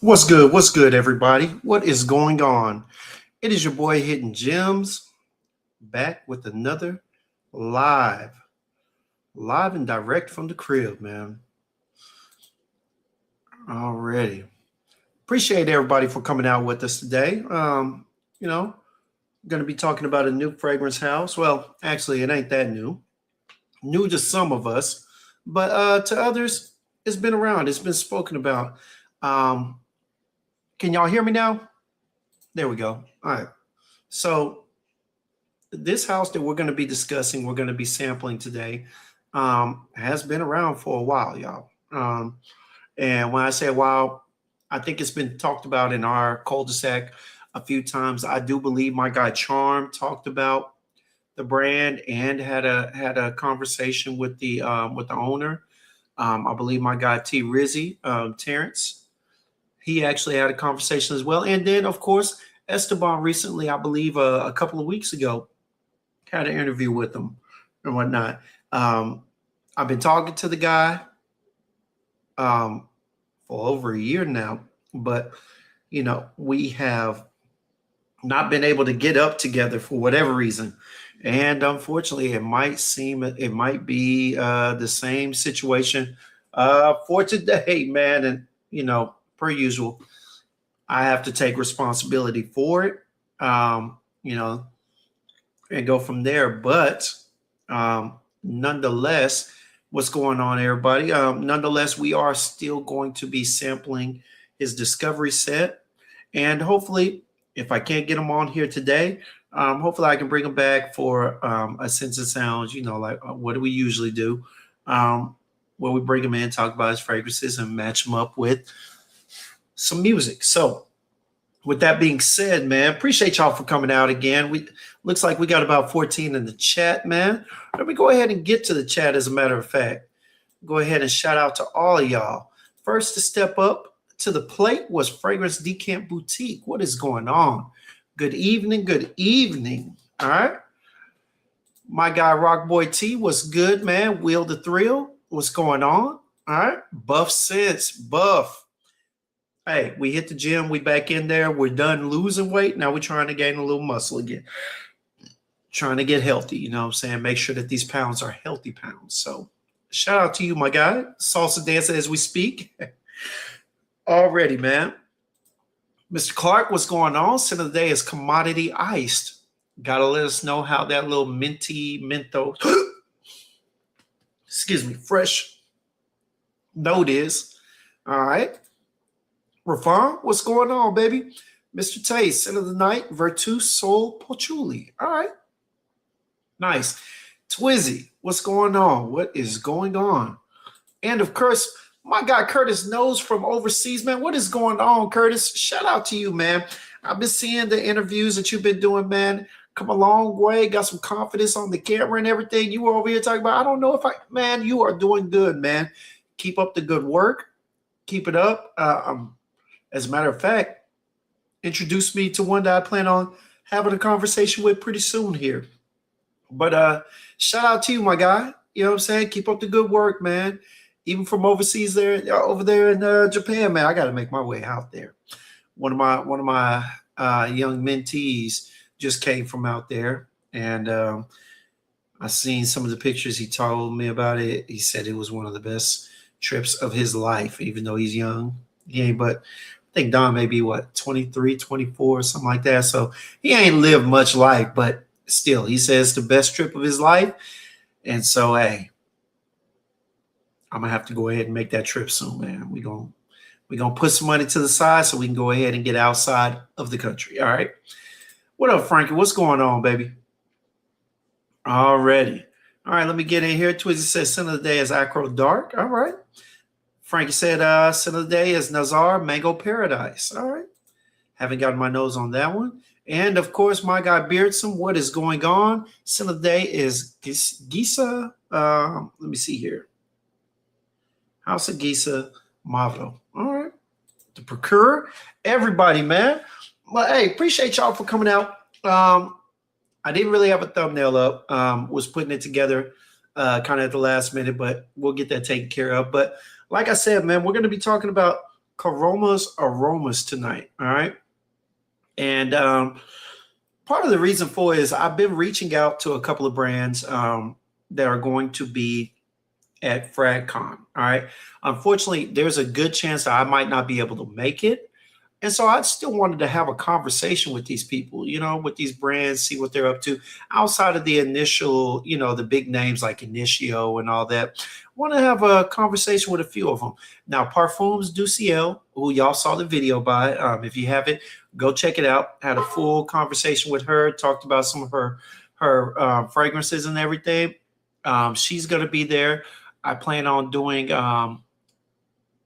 What's good? What's good, everybody? What is going on? It is your boy Hitting Gems back with another live, live and direct from the crib, man. Already. Appreciate everybody for coming out with us today. You know, going to be talking about a new fragrance house. Well, actually, it ain't that new. New to some of us, but to others, it's been around. It's been spoken about. Um, can y'all hear me now? There we go. All right. So this house that we're going to be discussing, we're going to be sampling today, has been around for a while, y'all. And when I say a while, I think it's been talked about in our cul-de-sac a few times. I do believe my guy Charm talked about the brand and had a conversation with the owner. I believe my guy T Rizzy, Terrence, he actually had a conversation as well. And then, of course, Esteban recently, I believe a couple of weeks ago, had an interview with him and whatnot. Um, I've been talking to the guy um, for over a year now, but we have not been able to get up together for whatever reason. And unfortunately, it might be the same situation for today, man. And per usual, I have to take responsibility for it. Um, you know, and go from there. But nonetheless, what's going on, everybody? Nonetheless, we are still going to be sampling his discovery set. And hopefully, if I can't get him on here today, hopefully I can bring him back for a Sense of Sounds, like what do we usually do? Where we bring him in, talk about his fragrances, and match him up with some music. So, with that being said, man, appreciate y'all for coming out again. We looks like we got about 14 in the chat, man. Let me go ahead and get to the chat. As a matter of fact, go ahead and shout out to all of y'all. First to step up to the plate was Fragrance Decant Boutique. What is going on? Good evening. Good evening. All right. My guy Rock Boy T was good, man. Wheel the Thrill. What's going on? All right. Buff Sense. Buff. Hey, we hit the gym. We back in there. We're done losing weight. Now we're trying to gain a little muscle again. Trying to get healthy, you know what I'm saying? Make sure that these pounds are healthy pounds. So shout out to you, my guy. Salsa dancer as we speak. Already, man. Mr. Clark, what's going on? Center of the day is commodity iced. Gotta let us know how that little minty mentho, excuse me, fresh note is. All right. Rafan, what's going on, baby? Mr. Taste, end of the night, Virtus Sol Pochuli. All right. Nice. Twizzy, what's going on? What is going on? And of course, my guy Curtis knows from overseas, man. What is going on, Curtis? Shout out to you, man. I've been seeing the interviews that you've been doing, man. Come a long way, got some confidence on the camera and everything. You were over here talking about, I don't know if man, you are doing good, man. Keep up the good work. Keep it up. As a matter of fact, introduce me to one that I plan on having a conversation with pretty soon here. But shout out to you, my guy. You know what I'm saying? Keep up the good work, man. Even from overseas there, over there in Japan, man, I got to make my way out there. One of my young mentees just came from out there, and I seen some of the pictures. He told me about it. He said it was one of the best trips of his life, even though he's young. He ain't but I think Don may be 23, 24, something like that. So he ain't lived much life, but still, he says the best trip of his life. And so, hey, I'm gonna have to go ahead and make that trip soon, man. We're gonna put some money to the side so we can go ahead and get outside of the country. All right. What up, Frankie? What's going on, baby? Already. All right, let me get in here. Twizzy says center of the day is Acro Dark. All right. Frankie said center of the day is Nazar Mango Paradise. All right. Haven't gotten my nose on that one. And of course, my guy Beardson, what is going on? Center of the day is Gisa. Let me see here. House of Gisa Mavro. All right. The Procurer. Everybody, man. Well, hey, appreciate y'all for coming out. I didn't really have a thumbnail up. Was putting it together kind of at the last minute, but we'll get that taken care of. But like I said, man, we're going to be talking about Koromas Aromas tonight. All right. And part of the reason for it is I've been reaching out to a couple of brands that are going to be at FragCon. All right. Unfortunately, there's a good chance that I might not be able to make it. And so I still wanted to have a conversation with these people, with these brands, see what they're up to outside of the initial, the big names like Initio and all that. I want to have a conversation with a few of them. Now, Parfums du Ciel, who y'all saw the video by, if you haven't, go check it out. Had a full conversation with her, talked about some of her fragrances and everything. She's going to be there. I plan on doing a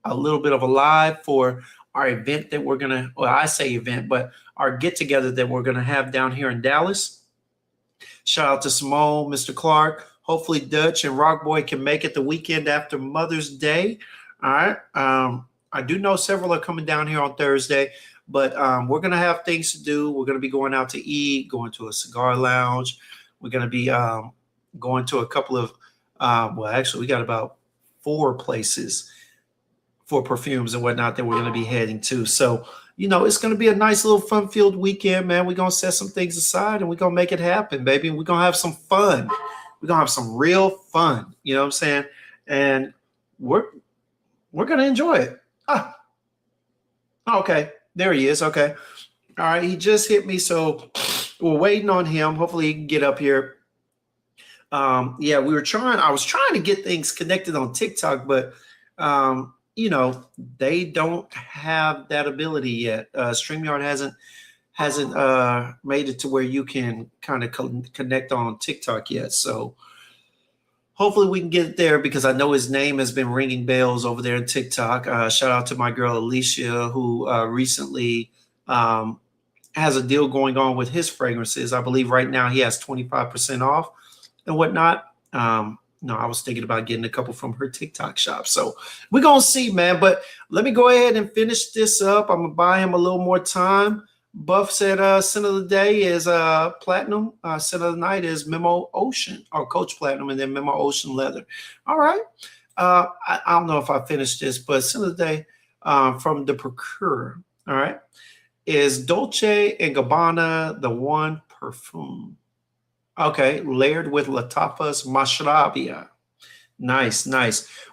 little bit of a live for our event that we're going to, well, I say event, but our get together that we're going to have down here in Dallas. Shout out to Simone, Mr. Clark. Hopefully Dutch and Rock Boy can make it the weekend after Mother's Day. All right. I do know several are coming down here on Thursday, but we're going to have things to do. We're going to be going out to eat, going to a cigar lounge. We're going to be going to a couple of, well, actually, we got about 4 places for perfumes and whatnot that we're going to be heading to. So, it's going to be a nice little fun-filled weekend, man. We're going to set some things aside and we're going to make it happen, baby. We're going to have some fun. We're going to have some real fun. You know what I'm saying? And we're going to enjoy it. Okay. There he is. Okay. All right. He just hit me. So we're waiting on him. Hopefully he can get up here. Yeah, I was trying to get things connected on TikTok, but, they don't have that ability yet. StreamYard hasn't made it to where you can kind of connect on TikTok yet. So hopefully we can get it there because I know his name has been ringing bells over there in TikTok. Shout out to my girl Alicia, who recently has a deal going on with his fragrances. I believe right now he has 25% off and whatnot. I was thinking about getting a couple from her TikTok shop. So we're going to see, man. But let me go ahead and finish this up. I'm going to buy him a little more time. Buff said scent of the day is platinum. Scent of the night is Memo Ocean or Coach Platinum and then Memo Ocean Leather. All right. I don't know if I finished this, but scent of the day from the Procure, all right, is Dolce & Gabbana, the One Perfume. Okay, layered with Latafas Mashrabia. Nice.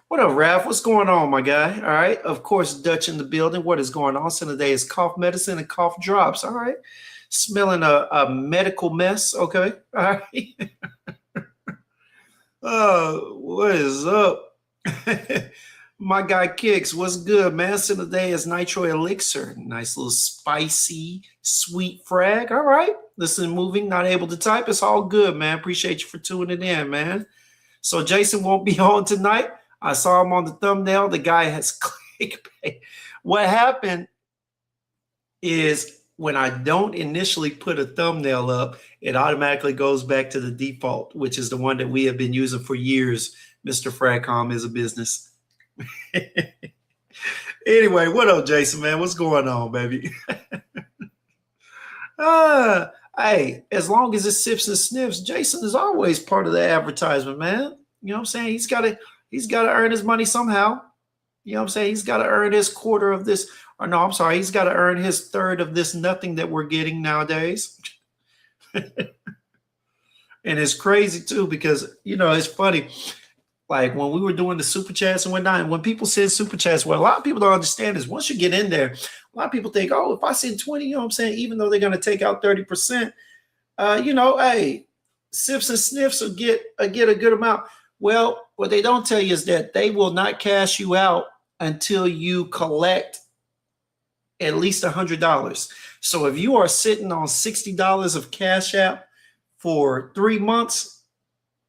What up, Raph? What's going on, my guy? All right. Of course, Dutch in the building. What is going on? So today is cough medicine and cough drops. All right. Smelling a medical mess. Okay. All right. What is up? My guy Kicks, what's good, man? So today is Nitro Elixir. Nice little spicy, sweet frag. All right. Listen, moving, not able to type. It's all good, man. Appreciate you for tuning in, man. So Jason won't be on tonight. I saw him on the thumbnail. The guy has clickbait. What happened is when I don't initially put a thumbnail up, it automatically goes back to the default, which is the one that we have been using for years. Mr. Fragcom is a business. Anyway, what up, Jason, man? What's going on, baby? Hey, as long as it sips and sniffs, Jason is always part of the advertisement, man. You know what I'm saying? He's got to earn his money somehow. You know what I'm saying? He's got to earn his quarter of this, or no, I'm sorry, he's got to earn his third of this nothing that we're getting nowadays. And it's crazy too, because it's funny. Like when we were doing the super chats and whatnot, and when people send super chats, what a lot of people don't understand is once you get in there, a lot of people think, oh, if I send 20, you know what I'm saying, even though they're going to take out 30%, hey, sips and sniffs will get a good amount. Well, what they don't tell you is that they will not cash you out until you collect at least $100. So if you are sitting on $60 of Cash App for 3 months,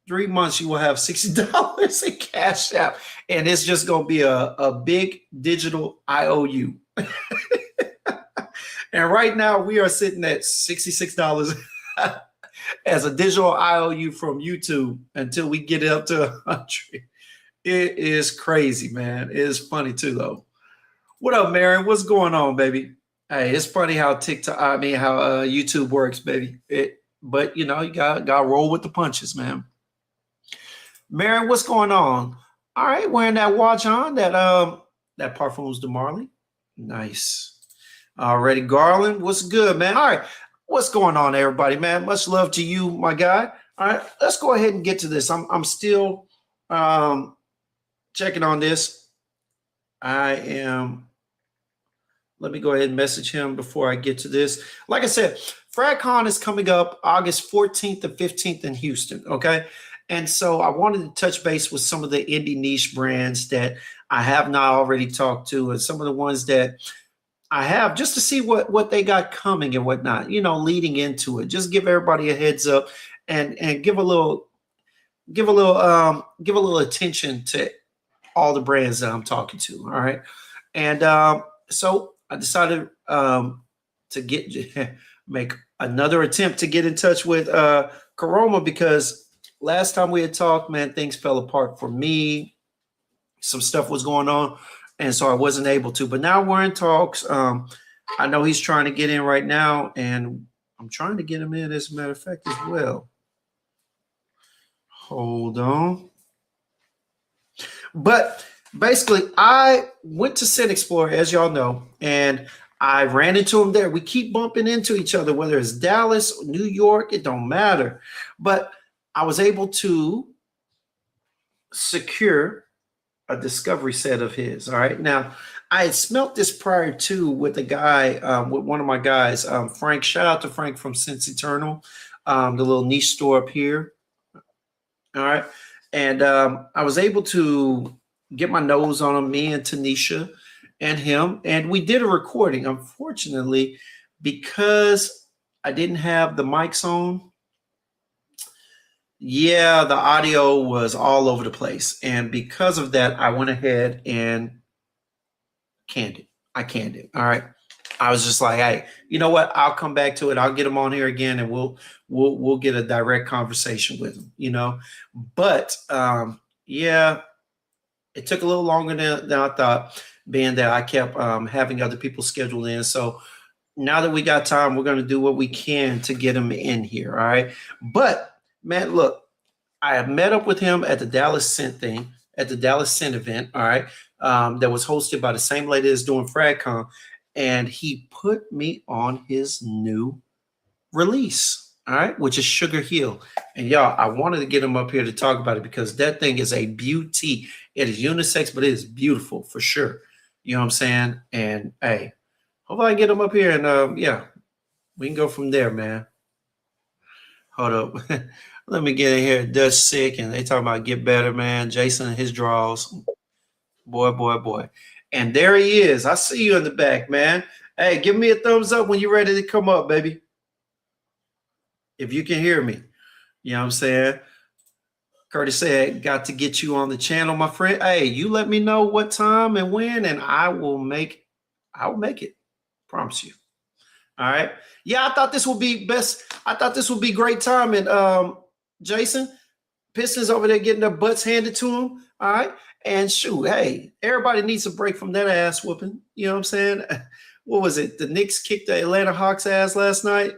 you will have $60 in Cash App, and it's just going to be a big digital IOU. And right now we are sitting at $66 as a digital IOU from YouTube until we get it up to 100. It is crazy, man. It is funny too, though. What up, Marion? What's going on, baby? Hey, it's funny how YouTube works, baby. But you got to roll with the punches, man. Marion, what's going on? All right, wearing that watch on, that Parfums de Marly. Nice. Already, Garland. What's good, man? All right. What's going on, everybody, man? Much love to you, my guy. All right, let's go ahead and get to this. I'm still checking on this. I am. Let me go ahead and message him before I get to this. Like I said, FradCon is coming up August 14th to 15th in Houston. Okay. And so I wanted to touch base with some of the indie niche brands that I have not already talked to, and some of the ones that I have, just to see what they got coming and whatnot, leading into it. Just give everybody a heads up and give a little attention to all the brands that I'm talking to. All right. And so I decided to make another attempt to get in touch with Koroma, because last time we had talked, man, things fell apart for me. Some stuff was going on, and so I wasn't able to. But now we're in talks. I know he's trying to get in right now, and I'm trying to get him in, as a matter of fact, as well. Hold on. But basically, I went to Scent Explorer, as y'all know, and I ran into him there. We keep bumping into each other, whether it's Dallas, New York, it don't matter. But I was able to secure a discovery set of his. All right. Now, I had smelt this prior to with a guy, with one of my guys, Frank. Shout out to Frank from Sense Eternal, the little niche store up here. All right. And I was able to get my nose on him, me and Tanisha and him. And we did a recording. Unfortunately, because I didn't have the mics on, yeah, the audio was all over the place. And because of that, I went ahead and canned it. I canned it. All right. I was just like, hey, you know what? I'll come back to it. I'll get him on here again, and we'll get a direct conversation with him, But yeah, it took a little longer than I thought, being that I kept having other people scheduled in. So now that we got time, we're going to do what we can to get him in here. All right. But man, look, I have met up with him at the Dallas Scent event. All right. That was hosted by the same lady that's doing FradCon. And he put me on his new release, all right, which is Sugar Hill. And y'all, I wanted to get him up here to talk about it, because that thing is a beauty. It is unisex, but it is beautiful for sure. You know what I'm saying? And hey, hopefully I get him up here, and yeah, we can go from there, man. Hold up. Let me get in here. Dutch Sick, and they talking about get better, man. Jason and his draws. Boy. And there he is. I see you in the back, man. Hey, give me a thumbs up when you're ready to come up, baby. If you can hear me. You know what I'm saying? Curtis said, got to get you on the channel, my friend. Hey, you let me know what time and when, and I will make it. Promise you. All right. Yeah, I thought this would be best. I thought this would be great timing. Jason, Pistons over there getting their butts handed to them. All right. And shoot, hey, everybody needs a break from that ass whooping. You know what I'm saying? What was it? The Knicks kicked the Atlanta Hawks ass last night.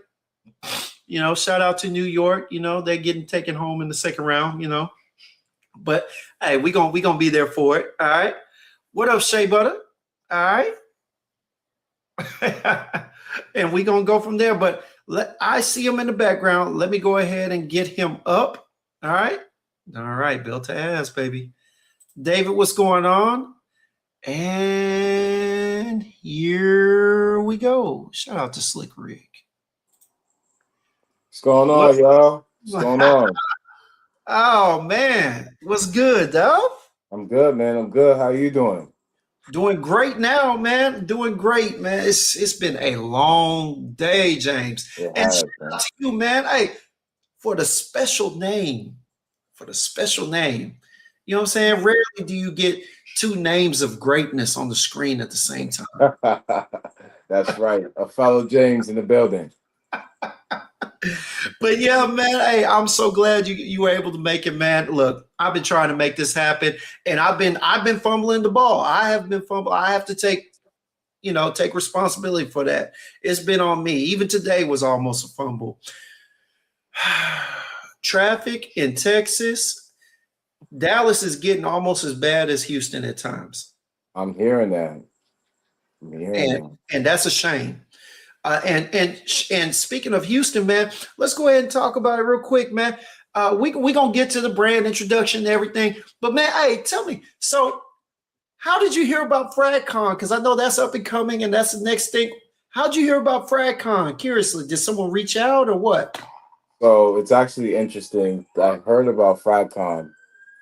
Shout out to New York. They're getting taken home in the second round, But hey, we gonna be there for it. All right. What up, Shea Butter? All right. And we gonna go from there. But I see him in the background. Let me go ahead and get him up. All right. All right, built to ass, baby. David, what's going on? And here we go. Shout out to Slick Rick. What's going on, y'all? What's going on? Oh, man. What's good, though? I'm good, man. I'm good. How you doing? Doing great now, man. Doing great, man. It's been a long day, James. And shout out to you, man. Hey, for the special name. You know what I'm saying? Rarely do you get two names of greatness on the screen at the same time. That's right. A fellow James in the building. But yeah, man, hey, I'm so glad you were able to make it, man. Look, I've been trying to make this happen, and I've been fumbling the ball. I have been fumbling. I have to take responsibility for that. It's been on me. Even today was almost a fumble. Traffic in Texas. Dallas is getting almost as bad as Houston at times. I'm hearing that. Yeah, and man. and that's a shame. And speaking of Houston, man, let's go ahead and talk about it real quick, man. We gonna get to the brand introduction and everything, but man, hey, tell me. So, how did you hear about FragCon? Because I know that's up and coming, and that's the next thing. How'd you hear about FragCon? Curiously, did someone reach out or what? So it's actually interesting. I heard about FragCon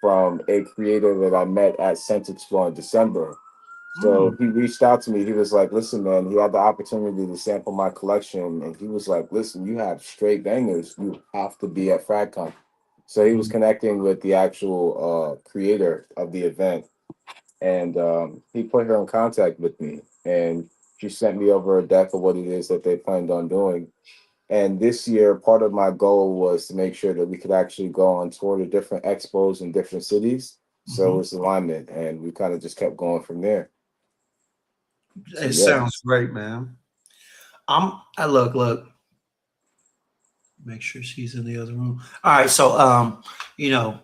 from a creator that I met at Scent Explore in December. So Mm, he reached out to me. He was like, listen, man, he had the opportunity to sample my collection. And he was like, listen, you have straight bangers. You have to be at FragCon. So he was mm, connecting with the actual creator of the event. And he put her in contact with me. And she sent me over a deck of what it is that they planned on doing. And this year, part of my goal was to make sure that we could actually go on tour to different expos in different cities. So mhm. it's alignment. And we kind of just kept going from there. So, It yeah. sounds great, man. I look. Make sure she's in the other room. All right, so you know,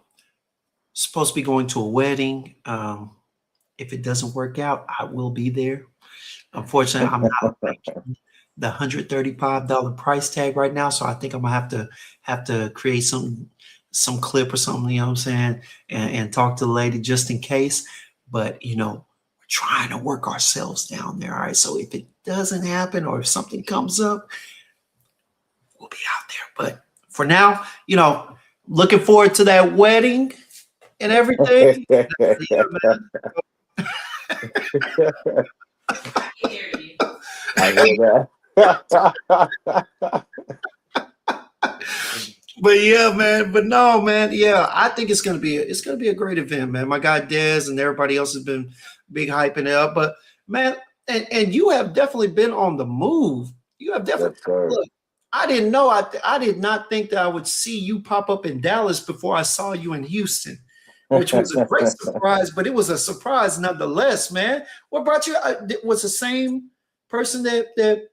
supposed to be going to a wedding. If it doesn't work out, I will be there. Unfortunately, I'm not making the $135 price tag right now, so I think I'm gonna have to create some clip or something. You know what I'm saying, and talk to the lady just in case. But we're trying to work ourselves down there. All right, so if it doesn't happen or if something comes up, we'll be out there. But for now, looking forward to that wedding and everything. Yeah, I hear that. but yeah, man. But no, man. Yeah, I think it's gonna be a great event, man. My guy Dez and everybody else has been big hyping it up. But man, and you have definitely been on the move. You have definitely Yes, sir. look. I didn't know. I did not think that I would see you pop up in Dallas before I saw you in Houston, which was a great surprise. But it was a surprise nonetheless, man. What brought you? Was the same person that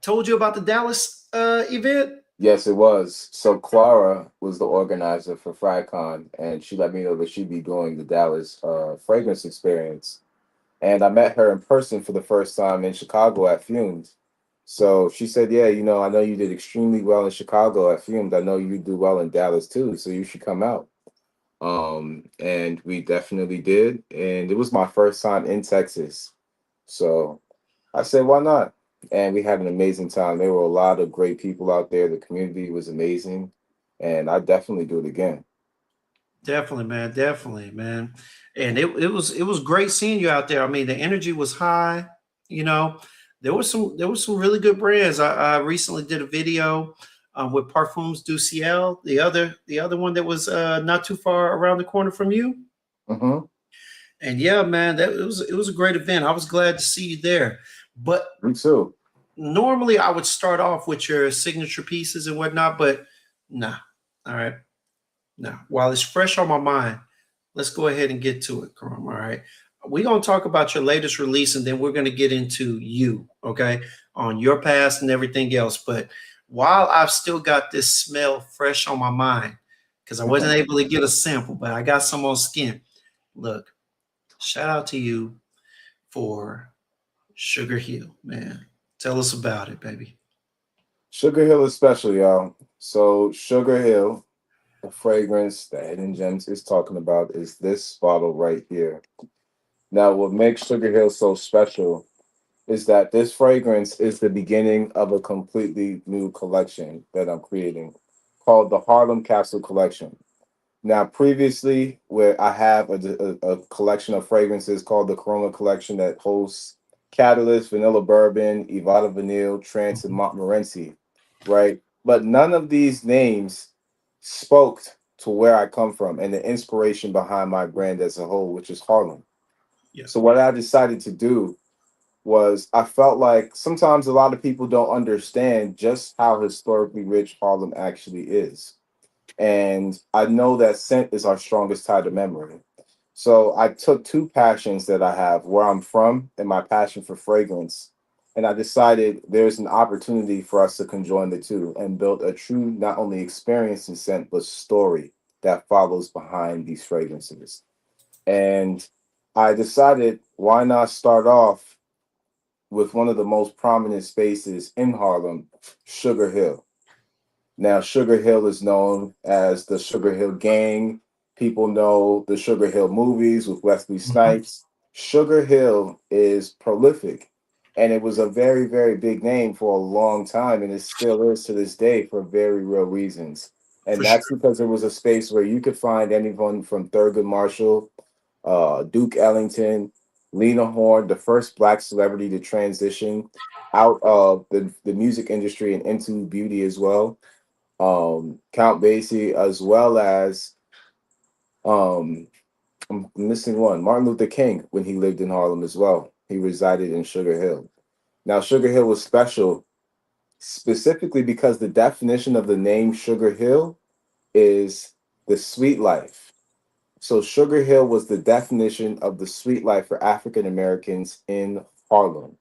told you about the Dallas event? Yes, it was. So Clara was the organizer for FryCon, and she let me know that she'd be doing the Dallas fragrance experience. And I met her in person for the first time in Chicago at Fumes. So she said, "Yeah, I know you did extremely well in Chicago at Fumes. I know you do well in Dallas too. So you should come out." And we definitely did, and it was my first time in Texas. So I said, why not? And we had an amazing time. There were a lot of great people out there. The community was amazing, and I definitely do it again. Definitely, man. Definitely, man. And it was great seeing you out there. I mean, the energy was high. You know, there was some really good brands. I recently did a video with Parfums du Ciel, the other one that was not too far around the corner from you. Hmm. And yeah, man, it was a great event. I was glad to see you there. But Me too. normally I would start off with your signature pieces and whatnot, but nah. All right. Now, while it's fresh on my mind, let's go ahead and get to it, Karam. All right. We're going to talk about your latest release and then we're going to get into you, okay, on your past and everything else. But while I've still got this smell fresh on my mind, because I wasn't able to get a sample, but I got some on skin. Look, shout out to you for Sugar Hill, man. Tell us about it, baby. Sugar Hill is special, y'all. So Sugar Hill, the fragrance that Hidden Gems is talking about is this bottle right here. Now, what makes Sugar Hill so special is that this fragrance is the beginning of a completely new collection that I'm creating called the Harlem Capsule Collection. Now, previously, where I have a collection of fragrances called the Corona Collection that hosts Catalyst, Vanilla Bourbon, Evada Vanille, Trance, and Mhm. Montmorency, right? But none of these names spoke to where I come from and the inspiration behind my brand as a whole, which is Harlem. Yeah, So, what I decided to do was I felt like sometimes a lot of people don't understand just how historically rich Harlem actually is. And I know that scent is our strongest tie to memory. So I took two passions that I have, where I'm from and my passion for fragrance. And I decided there's an opportunity for us to conjoin the two and build a true, not only experience in scent, but story that follows behind these fragrances. And I decided, why not start off with one of the most prominent spaces in Harlem, Sugar Hill. Now, Sugar Hill is known as the Sugar Hill Gang. People know the Sugar Hill movies with Wesley Mhm. Snipes. Sugar Hill is prolific, and it was a very, very big name for a long time, and it still is to this day for very real reasons. For And that's sure. because it was a space where you could find anyone from Thurgood Marshall, Duke Ellington, Lena Horne, the first black celebrity to transition out of the music industry and into beauty as well, Count Basie, as well as um, I'm missing one, Martin Luther King, when he lived in Harlem as well. He resided in Sugar Hill. Now, Sugar Hill was special specifically because the definition of the name Sugar Hill is the sweet life. So, Sugar Hill was the definition of the sweet life for African Americans in Harlem.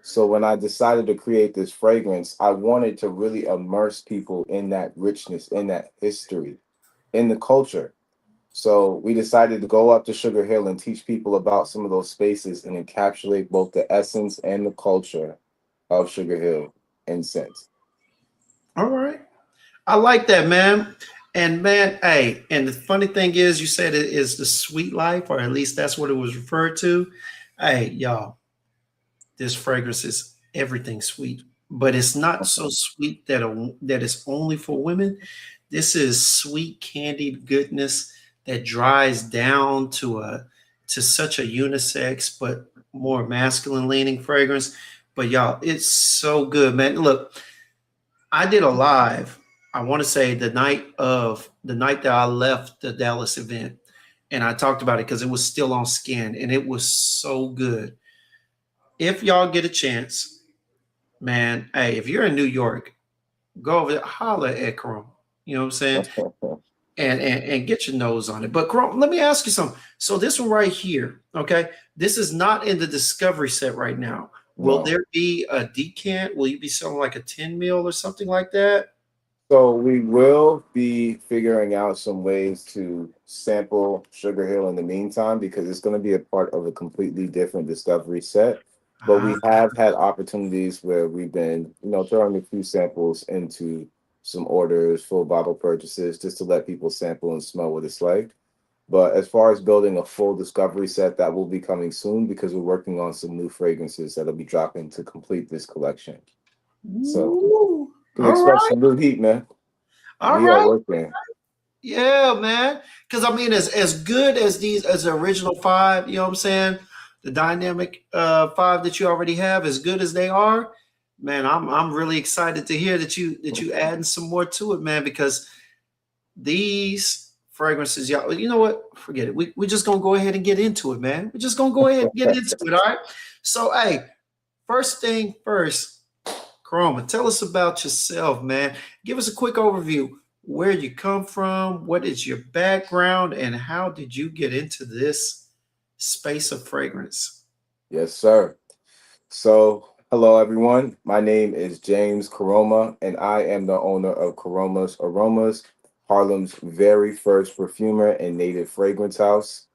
So when I decided to create this fragrance, I wanted to really immerse people in that richness, in that history, in the culture. So we decided to go up to Sugar Hill and teach people about some of those spaces and encapsulate both the essence and the culture of Sugar Hill in scent. All right. I like that, man. And man, hey, and the funny thing is, you said it is the sweet life, or at least that's what it was referred to. Hey, y'all, this fragrance is everything sweet, but it's not so sweet that it's only for women. This is sweet candied goodness that dries down to such a unisex but more masculine leaning fragrance. But y'all, it's so good, man. Look, I did a live. I want to say the night that I left the Dallas event, and I talked about it because it was still on skin, and it was so good. If y'all get a chance, man, hey, if you're in New York, go over there, holler at Chrome. You know what I'm saying? And get your nose on it. But Chrome, let me ask you something. So this one right here, okay, this is not in the discovery set right now. Will No. there be a decant? Will you be selling like a 10 mil or something like that? So we will be figuring out some ways to sample Sugar Hill in the meantime because it's going to be a part of a completely different discovery set. But Ah, we have had opportunities where we've been, throwing a few samples into some orders, full bottle purchases, just to let people sample and smell what it's like. But as far as building a full discovery set, that will be coming soon because we're working on some new fragrances that'll be dropping to complete this collection. So ooh, you can all expect right, some new heat, man. all We are right. working. Yeah, man. Because I mean, as good as these as the original five, you know what I'm saying? The dynamic five that you already have, as good as they are, man, I'm really excited to hear that you adding some more to it, man, because these fragrances, y'all, you know what? Forget it. We just gonna go ahead and get into it, man. We're just gonna go ahead and get into it, all right? So hey, first thing first, Chroma, tell us about yourself, man. Give us a quick overview. Where you come from, what is your background, and how did you get into this space of fragrance? Yes, sir. So, hello everyone. My name is James Koroma, and I am the owner of Koromas Aromas, Harlem's very first perfumer and native fragrance house.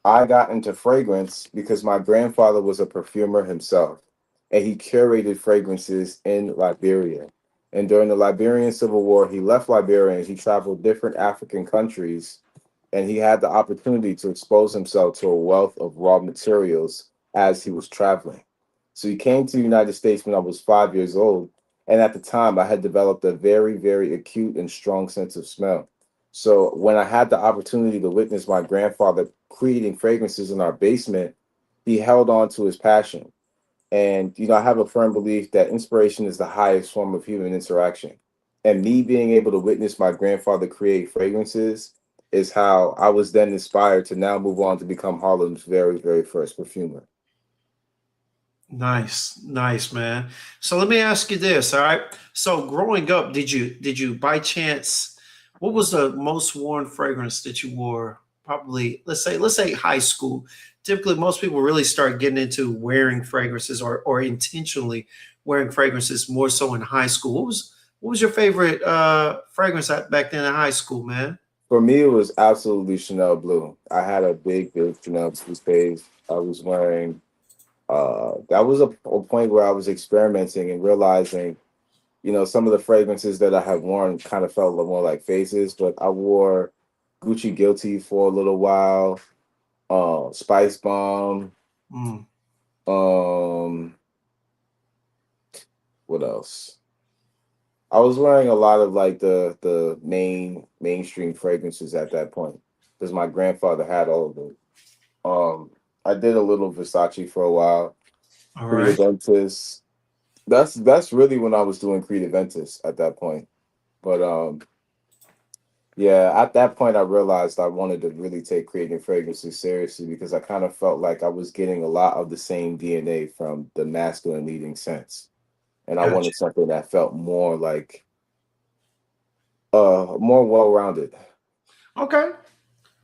I got into fragrance because my grandfather was a perfumer himself, and he curated fragrances in Liberia. And during the Liberian Civil War, he left Liberia and he traveled different African countries, and he had the opportunity to expose himself to a wealth of raw materials as he was traveling. So he came to the United States when I was 5 years old, and at the time I had developed a very, very acute and strong sense of smell. So when I had the opportunity to witness my grandfather creating fragrances in our basement, he held on to his passion. And I have a firm belief that inspiration is the highest form of human interaction. And me being able to witness my grandfather create fragrances is how I was then inspired to now move on to become Harlem's very, very first perfumer. Nice, nice, man. So let me ask you this, all right? So growing up, did you by chance, what was the most worn fragrance that you wore? Probably, let's say high school. Typically, most people really start getting into wearing fragrances or intentionally wearing fragrances more so in high school. What was your favorite fragrance back then in high school, man? For me, it was absolutely Chanel Blue. I had a big, big Chanel Blue phase. I was wearing That was a point where I was experimenting and realizing, some of the fragrances that I had worn kind of felt a little more like phases. But I wore Gucci Guilty for a little while, Spice Bomb. Mm, Um, what else? I was wearing a lot of like the mainstream fragrances at that point because my grandfather had all of them. Um, I did a little Versace for a while, all Creed right. Aventus. That's really when I was doing Creed Aventus at that point. But yeah, at that point I realized I wanted to really take creating fragrances seriously because I kind of felt like I was getting a lot of the same DNA from the masculine leading scents. And I Gotcha. wanted something that felt more like more well-rounded. Okay.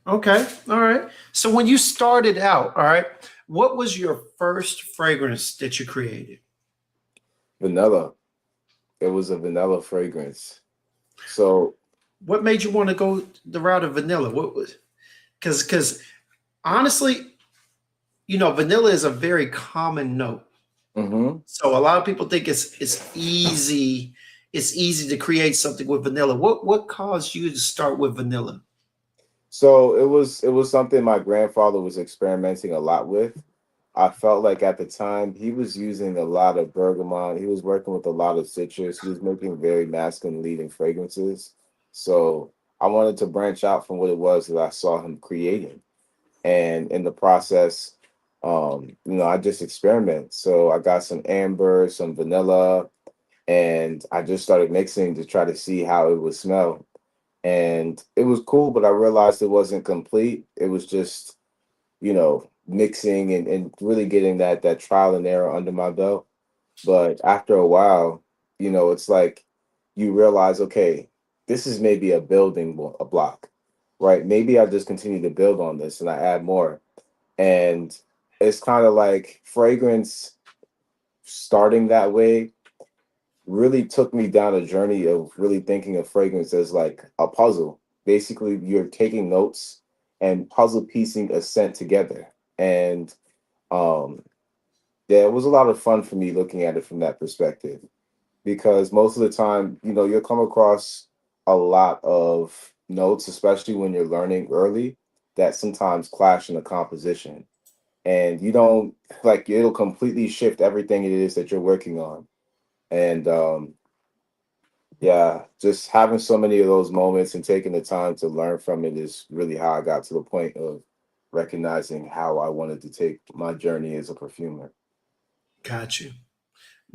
Okay. All right. So when you started out, all right, what was your first fragrance that you created? Vanilla. It was a vanilla fragrance. So, What made you want to go the route of vanilla? What was because honestly, vanilla is a very common note. mhm. So a lot of people think it's easy to create something with vanilla. What caused you to start with vanilla? So it was something my grandfather was experimenting a lot with. I felt like at the time he was using a lot of bergamot. He was working with a lot of citrus. He was making very masculine leading fragrances. So I wanted to branch out from what it was that I saw him creating. And in the process, I just experiment. So I got some amber, some vanilla, and I just started mixing to try to see how it would smell. And it was cool, but I realized it wasn't complete. It was just, mixing and really getting that trial and error under my belt. But after a while, it's like you realize, okay, this is maybe a a block, right? Maybe I just continue to build on this and I add more. And it's kind of like fragrance starting that way really took me down a journey of really thinking of fragrance as like a puzzle. Basically, you're taking notes and puzzle piecing a scent together. And um, yeah, it was a lot of fun for me looking at it from that perspective because most of the time, you'll come across a lot of notes, especially when you're learning early, that sometimes clash in the composition. And you don't like it'll completely shift everything it is that you're working on. And yeah, just having so many of those moments and taking the time to learn from it is really how I got to the point of recognizing how I wanted to take my journey as a perfumer. Got you.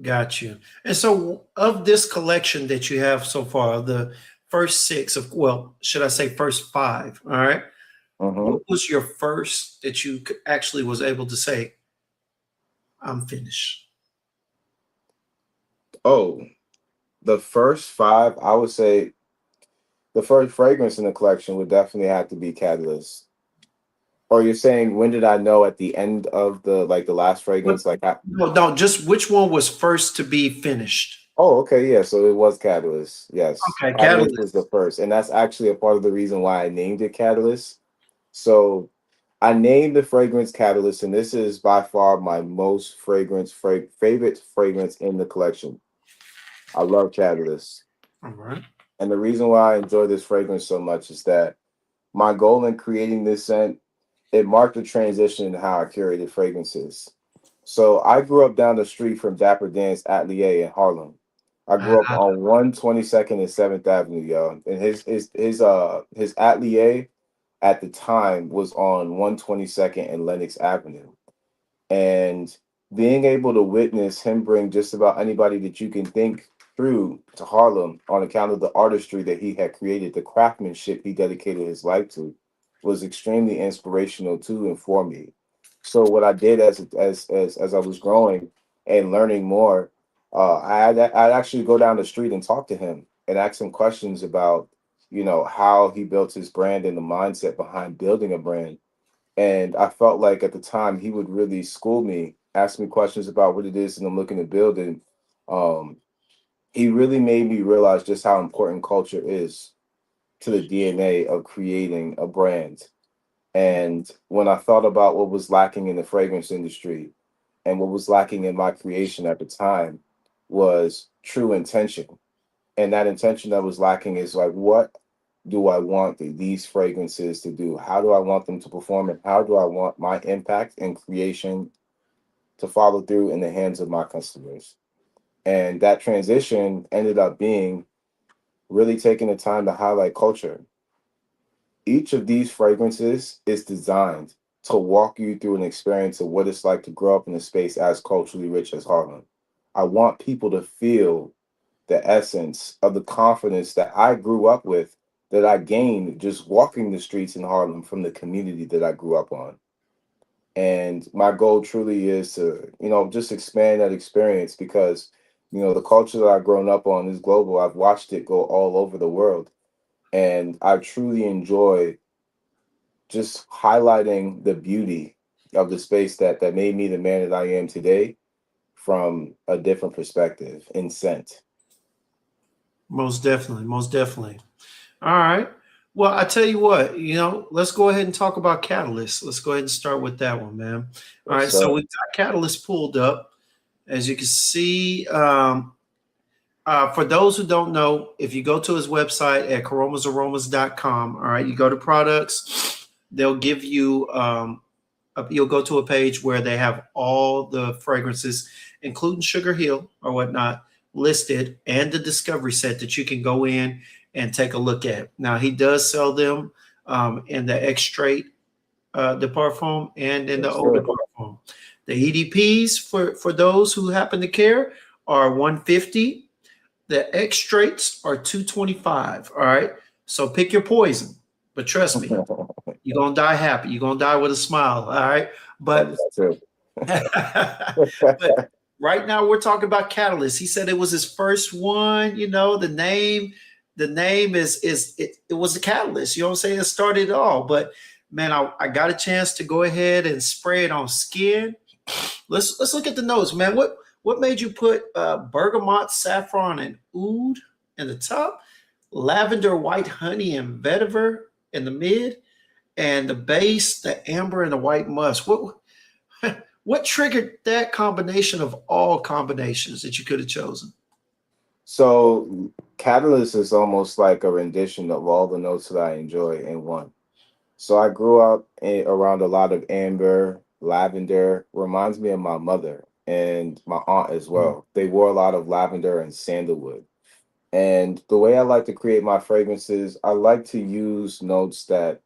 Got you. And so, of this collection that you have so far, the first six of, well, should I say first five? All right. Hmm. What was your first that you actually was able to say, I'm finished? Oh, the first five, I would say the first fragrance in the collection would definitely have to be Catalyst. Or you're saying when did I know at the end of the last What? fragrance? No, no, just which one was first to be finished? Oh, okay, yeah. So it was Catalyst. Yes, Okay, Catalyst was the Catalyst. first, and that's actually a part of the reason why I named it Catalyst. So I named the fragrance Catalyst, and this is by far my most favorite fragrance in the collection. I love Catalyst, All right. and the reason why I enjoy this fragrance so much is that my goal in creating this scent, it marked a transition in how I curated fragrances. So I grew up down the street from Dapper Dan's Atelier in Harlem. I grew up Ah, on 122nd and 7th Avenue, y'all. And his atelier at the time was on 122nd and Lenox Avenue. And being able to witness him bring just about anybody that you can think through to Harlem on account of the artistry that he had created, the craftsmanship he dedicated his life to, was extremely inspirational to and for me. So what I did as I was growing and learning more, I'd actually go down the street and talk to him and ask him questions about how he built his brand and the mindset behind building a brand. And I felt like at the time he would really school me, ask me questions about what it is that I'm looking to build. And um, he really made me realize just how important culture is to the DNA of creating a brand. And when I thought about what was lacking in the fragrance industry, And what was lacking in my creation at the time was true intention. And that intention that was lacking is like, what do I want these fragrances to do? How do I want them to perform? And how do I want my impact and creation to follow through in the hands of my customers? And that transition ended up being really taking the time to highlight culture. Each of these fragrances is designed to walk you through an experience of what it's like to grow up in a space as culturally rich as Harlem. I want people to feel the essence of the confidence that I grew up with, that I gained just walking the streets in Harlem from the community that I grew up on. And my goal truly is to, just expand that experience because, the culture that I've grown up on is global. I've watched it go all over the world. And I truly enjoy just highlighting the beauty of the space that made me the man that I am today from a different perspective in scent. Most definitely. Most definitely. All right. Well, I tell you what, let's go ahead and talk about Catalyst. Let's go ahead and start with that one, man. All Yes, right. So sir. we've got Catalyst pulled up. As you can see, for those who don't know, if you go to his website at koromasaromas.com, all right, you go to products, they'll give you, you'll go to a page where they have all the fragrances, including Sugar Hill or whatnot, listed and the discovery set that you can go in and take a look at. Now, he does sell them in the extrait de parfum and in the Yes, eau de sir. parfum. The EDPs for those who happen to care are 150. The extraits are 225. All right. So pick your poison. But trust me, you're gonna die happy. You're gonna die with a smile. All right. But Understood. but right now we're talking about Catalyst. He said it was his first one. The name is it was the Catalyst. You know what I'm saying? It started it all. But man, I got a chance to go ahead and spray it on skin. Let's look at the notes, man. What made you put bergamot, saffron, and oud in the top, lavender, white honey, and vetiver in the mid, and the base, the amber, and the white musk? What triggered that combination of all combinations that you could have chosen? So Catalyst is almost like a rendition of all the notes that I enjoy in one. So I grew up around a lot of amber, lavender, reminds me of my mother and my aunt as well. They wore a lot of lavender and sandalwood. And the way I like to create my fragrances, I like to use notes that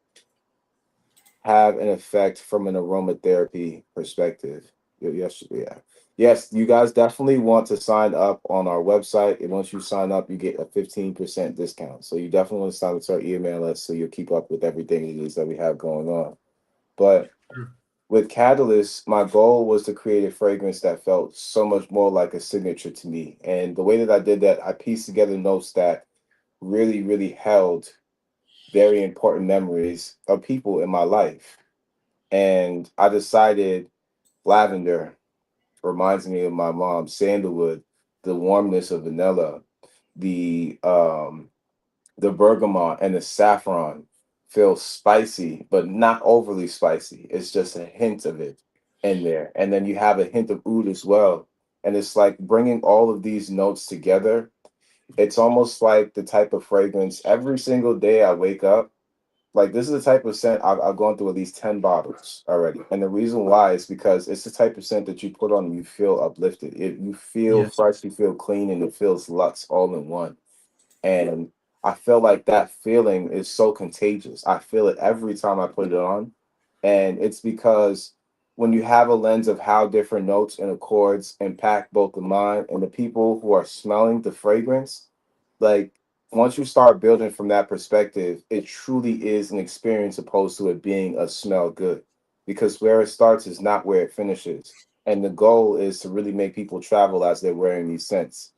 have an effect from an aromatherapy perspective. Yes, yeah. Yes, you guys definitely want to sign up on our website. And once you sign up, you get a 15% discount. So you definitely want to sign up to our email list so you'll keep up with everything it is that we have going on. But with Catalyst, my goal was to create a fragrance that felt so much more like a signature to me. And the way that I did that, I pieced together notes that really, really held very important memories of people in my life. And I decided lavender reminds me of my mom, sandalwood, the warmness of vanilla, the bergamot and the saffron feel spicy, but not overly spicy. It's just a hint of it in there. And then you have a hint of oud as well. And it's like bringing all of these notes together. It's almost like the type of fragrance every single day I wake up. Like this is the type of scent I've gone through at least 10 bottles already. And the reason why is because it's the type of scent that you put on and you feel uplifted. You feel Yes. fresh, you feel clean, and it feels luxe all in one. And I feel like that feeling is so contagious. I feel it every time I put it on. And it's because when you have a lens of how different notes and accords impact both the mind and the people who are smelling the fragrance, like once you start building from that perspective, it truly is an experience opposed to it being a smell good. Because where it starts is not where it finishes. And the goal is to really make people travel as they're wearing these scents.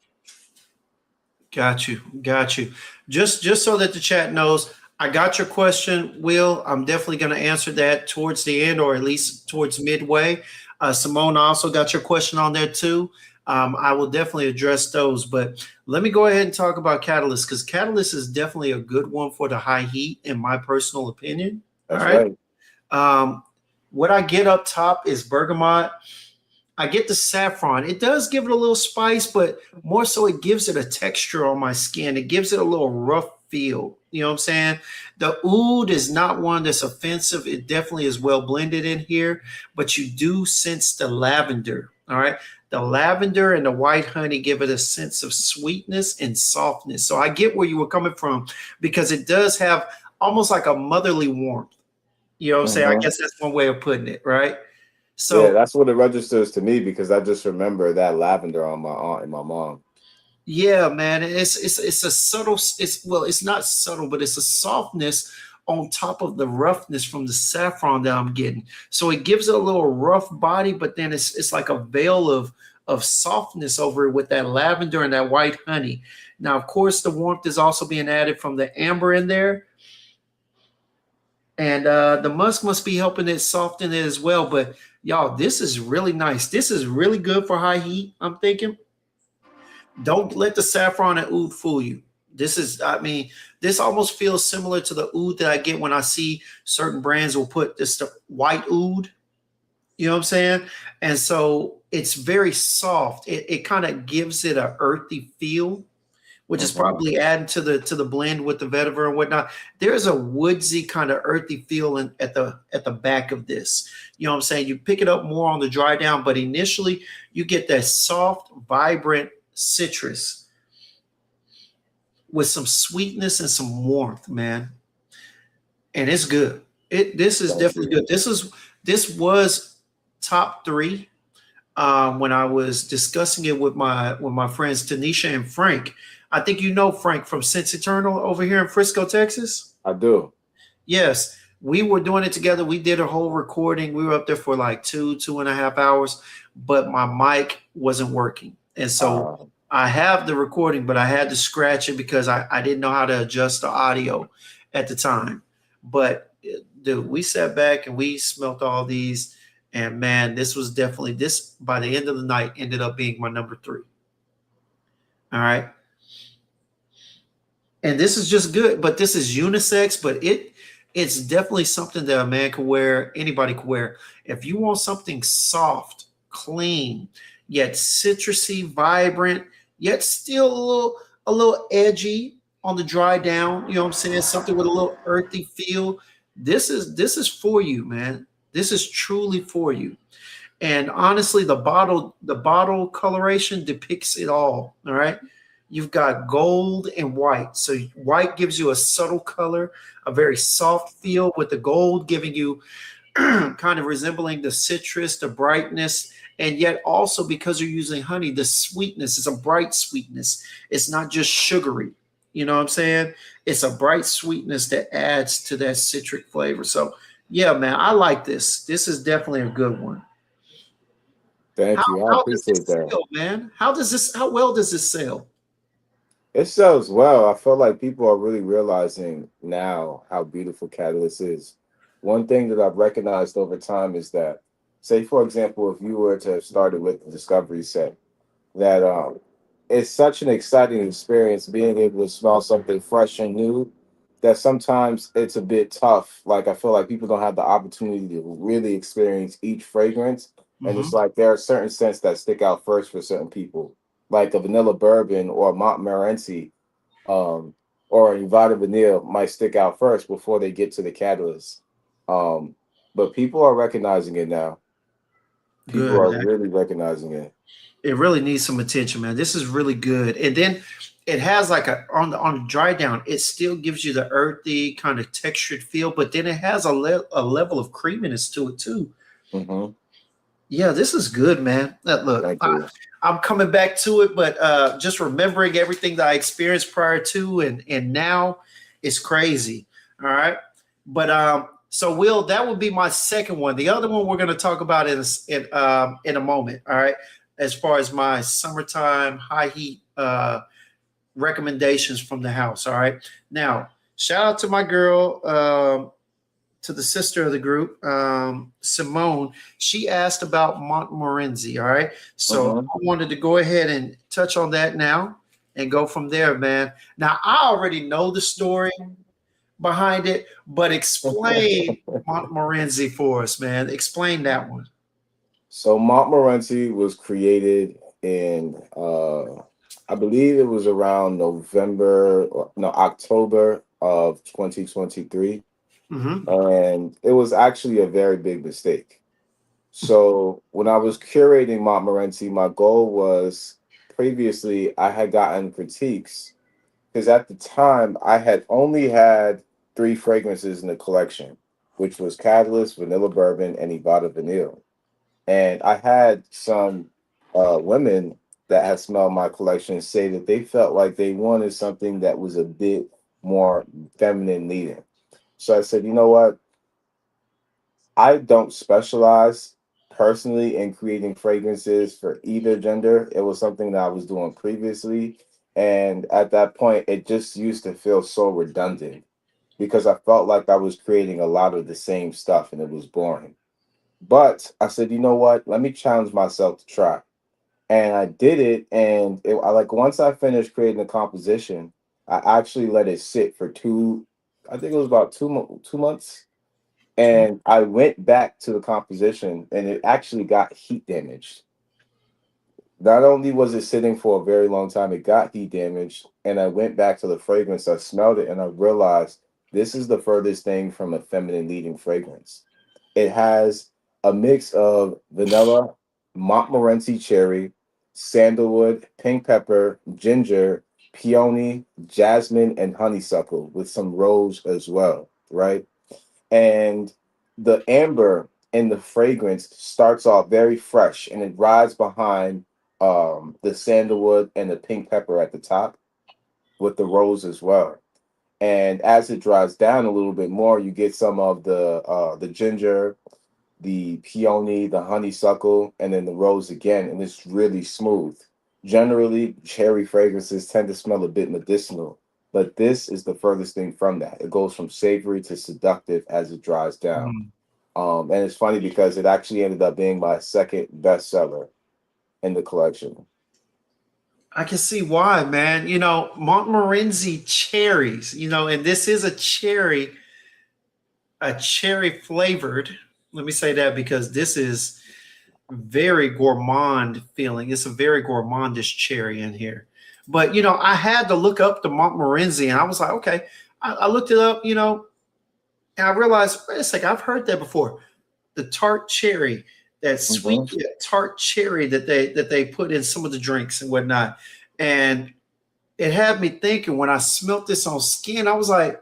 Got you. Got you. Just so that the chat knows, I got your question, Will. I'm definitely going to answer that towards the end or at least towards midway. Simone also got your question on there too. I will definitely address those, but let me go ahead and talk about Catalyst because Catalyst is definitely a good one for the high heat, in my personal opinion. All That's right. right. Um, what I get up top is bergamot, I get the saffron. It does give it a little spice, but more so it gives it a texture on my skin. It gives it a little rough feel. You know what I'm saying? The oud is not one that's offensive. It definitely is well blended in here, but you do sense the lavender. All right. The lavender and the white honey give it a sense of sweetness and softness. So I get where you were coming from because it does have almost like a motherly warmth. You know what I'm saying? I Hmm. guess that's one way of putting it, right? Yeah, So that's what it registers to me because I just remember that lavender on my aunt and my mom. yeah, man, it's a subtle. It's not subtle, but it's a softness on top of the roughness from the saffron that I'm getting. So it gives it a little rough body, but then it's like a veil of softness over it with that lavender and that white honey. Now, of course, the warmth is also being added from the amber in there, and the musk must be helping it soften it as well. But y'all, this is really nice. This is really good for high heat. I'm thinking. Don't let the saffron and oud fool you. This is, I mean, this almost feels similar to the oud that I get when I see certain brands will put this white oud. You know what I'm saying? And so it's very soft. It kind of gives it a earthy feel, which is Hmm. probably adding to the blend with the vetiver and whatnot. There's a woodsy kind of earthy feel at the back of this. You know what I'm saying? You pick it up more on the dry down, but initially you get that soft, vibrant citrus with some sweetness and some warmth, man. And it's good. This is Thank definitely you. good. This was top three when I was discussing it with my friends Tanisha and Frank. I think you know Frank from Sense Eternal over here in Frisco, Texas. I do. Yes, we were doing it together. We did a whole recording. We were up there for like 2.5 hours, but my mic wasn't working. And so Uh, I have the recording, but I had to scratch it because I didn't know how to adjust the audio at the time. But dude, we sat back and we smelt all these. And man, this was definitely this by the end of the night ended up being my number three. All right. And this is just good, but this is unisex, but it's definitely something that a man can wear, anybody can wear. If you want something soft, clean, yet citrusy, vibrant, yet still a little edgy on the dry down, you know what I'm saying? Something with a little earthy feel. This is for you, man. This is truly for you. And honestly, the bottle coloration depicts it all. All right. You've got gold and white. So white gives you a subtle color, a very soft feel, with the gold giving you kind of resembling the citrus, the brightness, and yet also because you're using honey, the sweetness is a bright sweetness. It's not just sugary. You know what I'm saying? It's a bright sweetness that adds to that citric flavor. So yeah, man, I like this. This is definitely a good one. How Thank you. I how does appreciate this that. sell, man? How well does this sell? It sells well. I feel like people are really realizing now how beautiful Catalyst is. One thing that I've recognized over time is that, say, for example, if you were to have started with the Discovery set, that it's such an exciting experience being able to smell something fresh and new that sometimes it's a bit tough. Like I feel like people don't have the opportunity to really experience each fragrance. And it's Hmm. like there are certain scents that stick out first for certain people, like a vanilla bourbon or Montmorency, um, or a Nevada vanilla might stick out first before they get to the catalyst. Um, but people are recognizing it now. People Good, are man. really recognizing it. It really needs some attention, man. This is really good. And then it has like on the dry down, it still gives you the earthy kind of textured feel, but then it has a level of creaminess to it too. Hmm. Yeah, this is good, man. Look, Thank you. I'm coming back to it, but just remembering everything that I experienced prior to and now is crazy. All right, but so Will, that would be my second one. The other one we're going to talk about in a moment. All right, as far as my summertime high heat recommendations from the house. All right, now shout out to my girl. To the sister of the group, Simone, she asked about Montmorency. All right. So Hmm. I wanted to go ahead and touch on that now and go from there, man. Now, I already know the story behind it, but explain Montmorency for us, man. Explain that one. So Montmorency was created in I believe it was around November or no October of 2023. Mm-hmm. And it was actually a very big mistake. So when I was curating Montmorency, my goal was previously I had gotten critiques because at the time I had only had three fragrances in the collection, which was Catalyst, Vanilla Bourbon, and Nevada Vanille. And I had some women that had smelled my collection say that they felt like they wanted something that was a bit more feminine leading. So I said, you know what? I don't specialize personally in creating fragrances for either gender. It was something that I was doing previously. And at that point, it just used to feel so redundant because I felt like I was creating a lot of the same stuff and it was boring. But I said, you know what? Let me challenge myself to try. And I did it. And I like once I finished creating the composition, I actually let it sit for I think it was about 2 months, and I went back to the composition and it actually got heat damaged. Not only was it sitting for a very long time, it got heat damaged. And I went back to the fragrance, I smelled it, and I realized this is the furthest thing from a feminine leading fragrance. It has a mix of vanilla, Montmorency cherry, sandalwood, pink pepper, ginger, peony, jasmine, and honeysuckle with some rose as well, right? And the amber in the fragrance starts off very fresh and it rides behind the sandalwood and the pink pepper at the top with the rose as well. And as it dries down a little bit more, you get some of the ginger, the peony, the honeysuckle, and then the rose again, and it's really smooth. Generally, cherry fragrances tend to smell a bit medicinal, but this is the furthest thing from that. It goes from savory to seductive as it dries down. Mm. And it's funny because it actually ended up being my second bestseller in the collection. I can see why, man. Montmorency cherries, and this is a cherry flavored. Let me say that because this is very gourmand feeling. It's a very gourmandish cherry in here. But I had to look up the Montmorency, and I was like, okay. I looked it up, and I realized, wait a second, I've heard that before. The tart cherry, that sweet Mhm. yet tart cherry that they put in some of the drinks and whatnot, and it had me thinking when I smelt this on skin, I was like,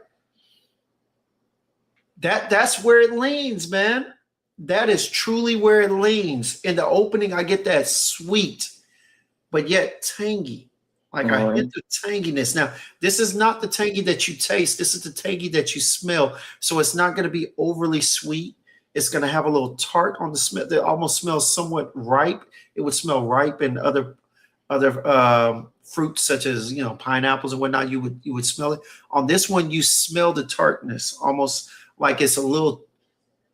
that's where it leans, man. That is truly where it leans. In the opening, I get that sweet, but yet tangy. Like a hint Mhm. of tanginess. Now, this is not the tangy that you taste. This is the tangy that you smell. So it's not going to be overly sweet. It's going to have a little tart on the smell that almost smells somewhat ripe. It would smell ripe and other fruits such as pineapples and whatnot. You would smell it. On this one, you smell the tartness, almost like it's a little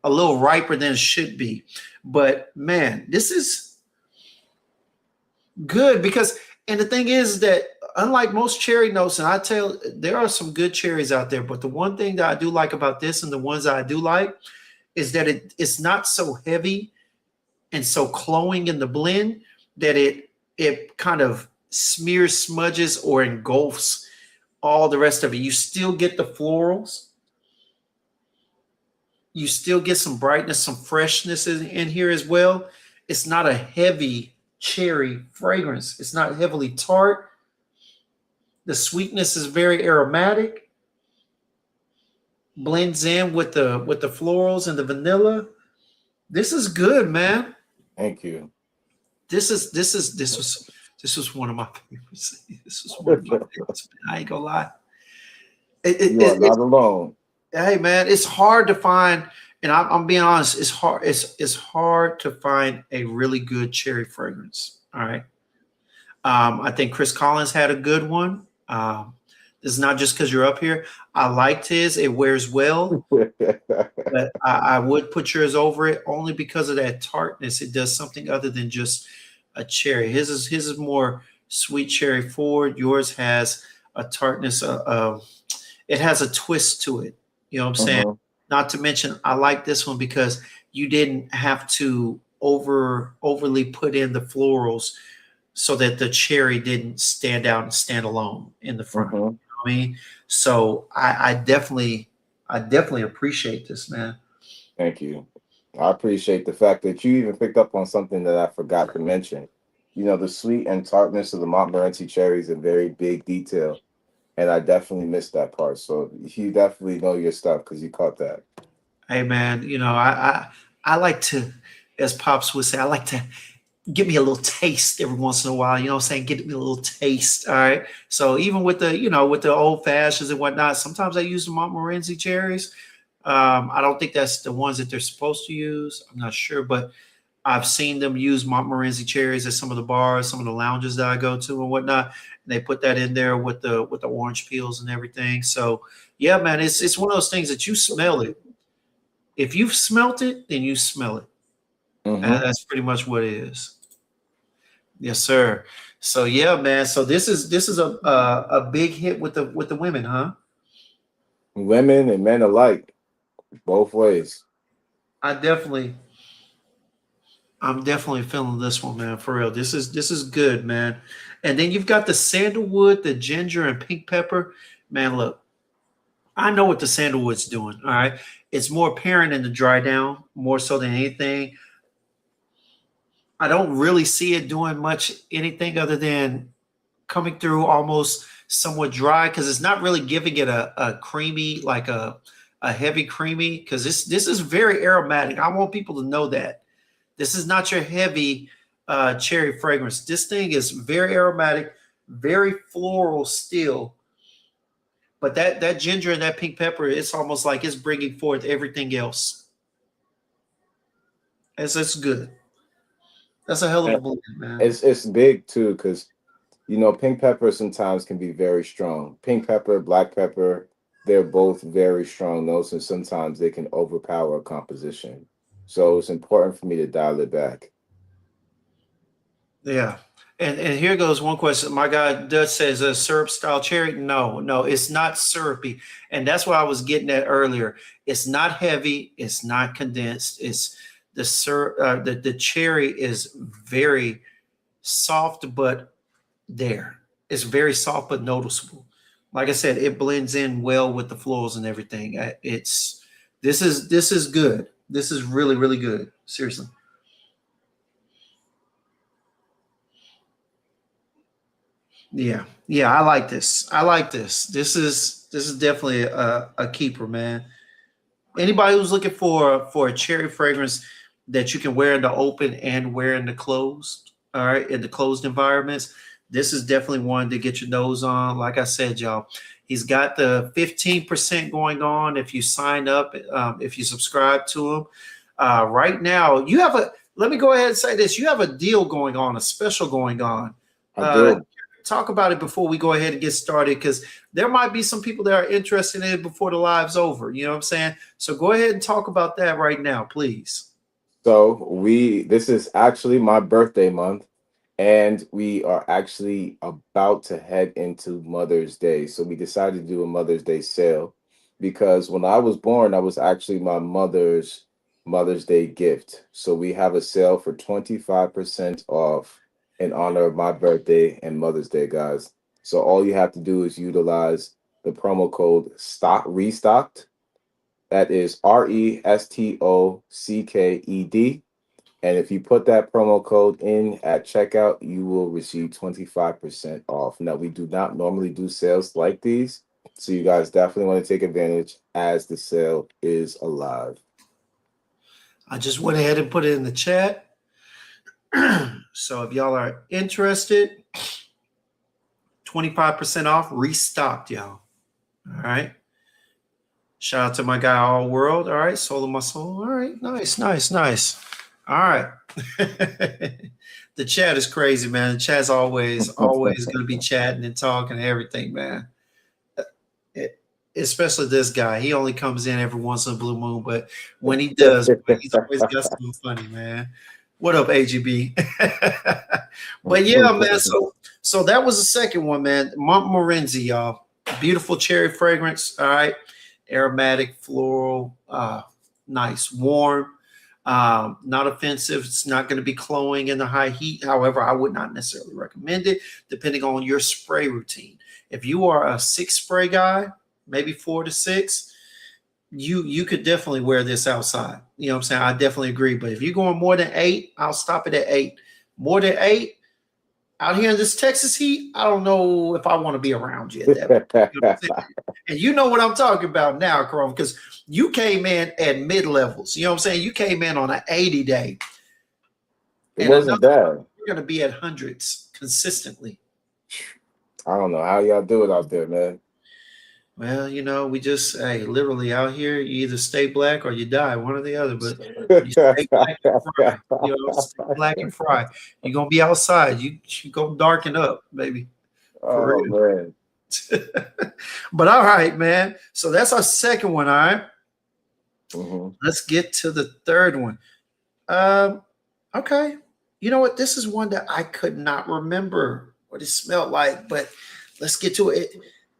riper than it should be. But man, this is good because, and the thing is that unlike most cherry notes, and I tell there are some good cherries out there, but the one thing that I do like about this and the ones that I do like is that it's not so heavy and so cloying in the blend that it kind of smears, smudges, or engulfs all the rest of it. You still get the florals. You still get some brightness, some freshness in here as well. It's not a heavy cherry fragrance. It's not heavily tart. The sweetness is very aromatic, blends in with the florals and the vanilla. This is good, man. Thank you. This was one of my favorites. This was one of my favorites. Man. I ain't gonna lie. You are not alone. Hey man, it's hard to find, and I'm being honest. It's hard. It's hard to find a really good cherry fragrance. All right. I think Chris Collins had a good one. This is not just because you're up here. I liked his. It wears well, but I would put yours over it only because of that tartness. It does something other than just a cherry. His is more sweet cherry forward. Yours has a tartness. It has a twist to it. You know what I'm saying? Mhm. Not to mention, I like this one because you didn't have to overly put in the florals so that the cherry didn't stand out and stand alone in the front. You know Hmm. what I mean? So I definitely appreciate this, man. Thank you. I appreciate the fact that you even picked up on something that I forgot to mention. You know, the sweet and tartness of the Montmorency cherry is a very big detail, and I definitely missed that part. So you definitely know your stuff because you caught that. Hey man, I like to, as Pops would say, I like to give me a little taste every once in a while. You know what I'm saying? Get me a little taste. All right. So even with the, with the old fashions and whatnot, sometimes I use the Montmorency cherries. I don't think that's the ones that they're supposed to use. I'm not sure, but I've seen them use Montmorency cherries at some of the bars, some of the lounges that I go to and whatnot. And they put that in there with the orange peels and everything. So yeah, man, it's one of those things that you smell it. If you've smelt it, then you smell it. And Hmm. that's pretty much what it is. Yes, sir. So yeah, man. So this is a big hit with the women, huh? Women and men alike, both ways. I definitely, I'm definitely feeling this one, man. For real, this is good, man. And then you've got the sandalwood, the ginger, and pink pepper. Man, look, I know what the sandalwood's doing. All right, it's more apparent in the dry down, more so than anything. I don't really see it doing much anything other than coming through almost somewhat dry because it's not really giving it a creamy, like a heavy creamy, because this is very aromatic. I want people to know that this is not your heavy cherry fragrance. This thing is very aromatic, very floral still, but that ginger and that pink pepper, it's almost like it's bringing forth everything else. As that's good. That's a hell of a And blend, man. it's big too because you know pink pepper sometimes can be very strong. Pink pepper, black pepper, they're both very strong notes, and sometimes they can overpower a composition. So it's important for me to dial it back. Yeah. And here goes one question. My guy does says a syrup style cherry. No, no, it's not syrupy. And that's what I was getting at earlier. It's not heavy, it's not condensed. It's the syrup the cherry is very soft but there. It's very soft but noticeable. Like I said, it blends in well with the florals and everything. It's this is good. This is really, really good. Seriously. Yeah, yeah, I like this. I like this. This is definitely a keeper, man. Anybody who's looking for a cherry fragrance that you can wear in the open and wear in the closed, all right, in the closed environments, this is definitely one to get your nose on. Like I said, y'all, he's got the 15% going on if you sign up, if you subscribe to him. Right now, you have a. Let me go ahead and say this: you have a deal going on, a special going on. I Uh, do. Talk about it before we go ahead and get started because there might be some people that are interested in it before the live's over. You know what I'm saying? So go ahead and talk about that right now, please. So this is actually my birthday month, and we are actually about to head into Mother's Day. So we decided to do a Mother's Day sale because when I was born, I was actually my mother's Mother's Day gift. So we have a sale for 25% off in honor of my birthday and Mother's Day, guys. So all you have to do is utilize the promo code stock restocked. That is RESTOCKED. And if you put that promo code in at checkout, you will receive 25% off. Now, we do not normally do sales like these. So you guys definitely want to take advantage as the sale is alive. I just went ahead and put it in the chat. So if y'all are interested, 25% off, restocked, y'all. All right. Shout out to my guy All World. All right, soul of my soul. All right, nice, nice, nice. All right. The chat is crazy, man. The chat's always gonna be chatting and talking and everything, man. It- Especially this guy. He only comes in every once in a blue moon, but when he does, man, he's always got something funny, man. What up, AGB? But yeah, man. So that was the second one, man. Montmorency, y'all. Beautiful cherry fragrance. All right, aromatic, floral, nice, warm. Not offensive. It's not going to be cloying in the high heat. However, I would not necessarily recommend it depending on your spray routine. If you are a 6 spray guy, maybe 4 to 6, you could definitely wear this outside. You know what I'm saying? I definitely agree. But if you're going more than 8, I'll stop it at 8. More than 8, out here in this Texas heat, I don't know if I want to be around you at that point. You know what I'm saying? And you know what I'm talking about now, Karom, because you came in at mid levels. You know what I'm saying? You came in on an 80 day. It And wasn't bad. you're going to be at hundreds consistently. I don't know how y'all do it out there, man. Well, you know, we just, hey, literally out here, you either stay black or you die, one or the other. But you stay black and fry. You know, stay black and fry. You're going to be outside. You go darken up, baby. For Oh real. man. But all right, man. So that's our second one. All right. Mm-hmm. Let's get to the third one. Okay. You know what? This is one that I could not remember what it smelled like, but let's get to it.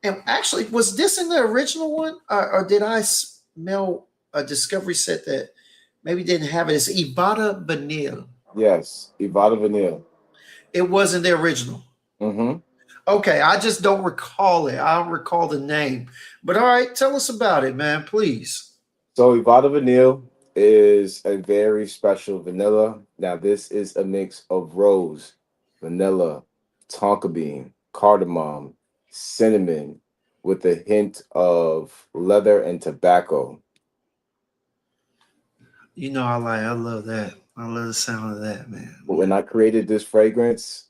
And actually, was this in the original one, or did I smell a discovery set that maybe didn't have it? It's Ivada Vanille. Yes, Ivada Vanille. It wasn't the original. Mm-hmm. Okay, I just don't recall it. I don't recall the name. But all right, tell us about it, man, please. So Ivada Vanille is a very special vanilla. Now this is a mix of rose, vanilla, tonka bean, cardamom, cinnamon, with a hint of leather and tobacco. You know, I love that. I love the sound of that, man. But when I created this fragrance,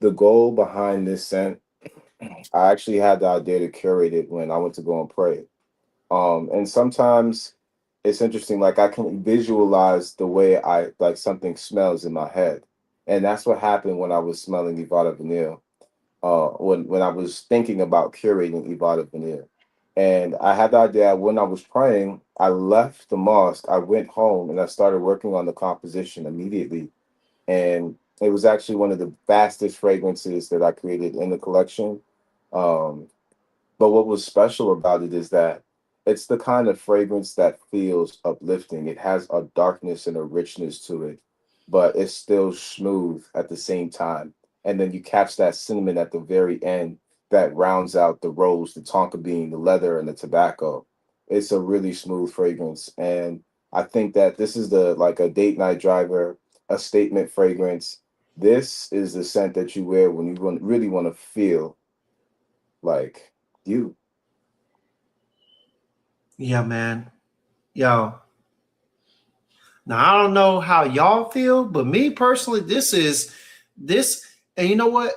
the goal behind this scent, I actually had the idea to curate it when I went to go and pray. And sometimes it's interesting, like I can visualize the way I like something smells in my head. And that's what happened when I was smelling Ivada Vanille. When I was thinking about curating Ivada Vanille. And I had the idea when I was praying, I left the mosque, I went home and I started working on the composition immediately. And it was actually one of the fastest fragrances that I created in the collection. Um, but what was special about it is that it's the kind of fragrance that feels uplifting. It has a darkness and a richness to it, but it's still smooth at the same time. And then you catch that cinnamon at the very end that rounds out the rose, the tonka bean, the leather, and the tobacco. It's a really smooth fragrance. And I think that this is the like a date night driver, a statement fragrance. This is the scent that you wear when you really want to feel like you. Yeah, man. Yo. Now I don't know how y'all feel, but me personally, this, and you know what?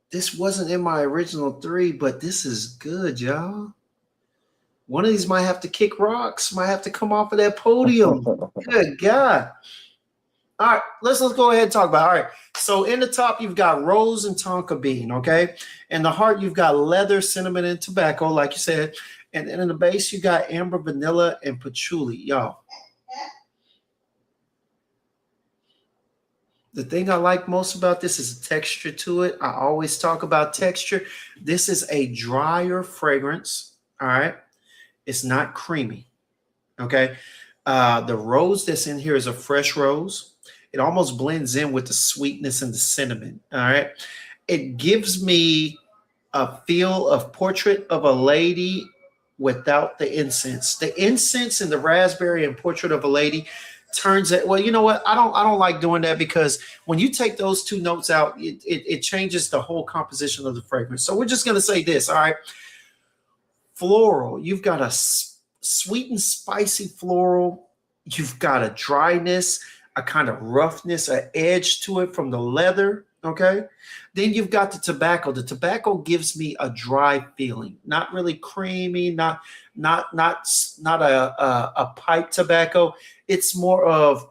This wasn't in my original 3, but this is good, y'all. One of these might have to kick rocks, might have to come off of that podium. Good God. All right, let's go ahead and talk about it. All right. So in the top, you've got rose and tonka bean, okay? In the heart, you've got leather, cinnamon, and tobacco, like you said. And then in the base, you got amber, vanilla, and patchouli. Y'all. The thing I like most about this is the texture to it. I always talk about texture. This is a drier fragrance. All right. It's not creamy. Okay. The rose that's in here is a fresh rose. It almost blends in with the sweetness and the cinnamon. All right. It gives me a feel of portrait of a lady without the incense. The incense and the raspberry and portrait of a lady turns it. Well, you know what? I don't like doing that because when you take those 2 notes out, it changes the whole composition of the fragrance. So we're just going to say this. All right. Floral. You've got a sweet and spicy floral. You've got a dryness, a kind of roughness, an edge to it from the leather. Okay. Then you've got the tobacco. The tobacco gives me a dry feeling, not really creamy, not a pipe tobacco. It's more of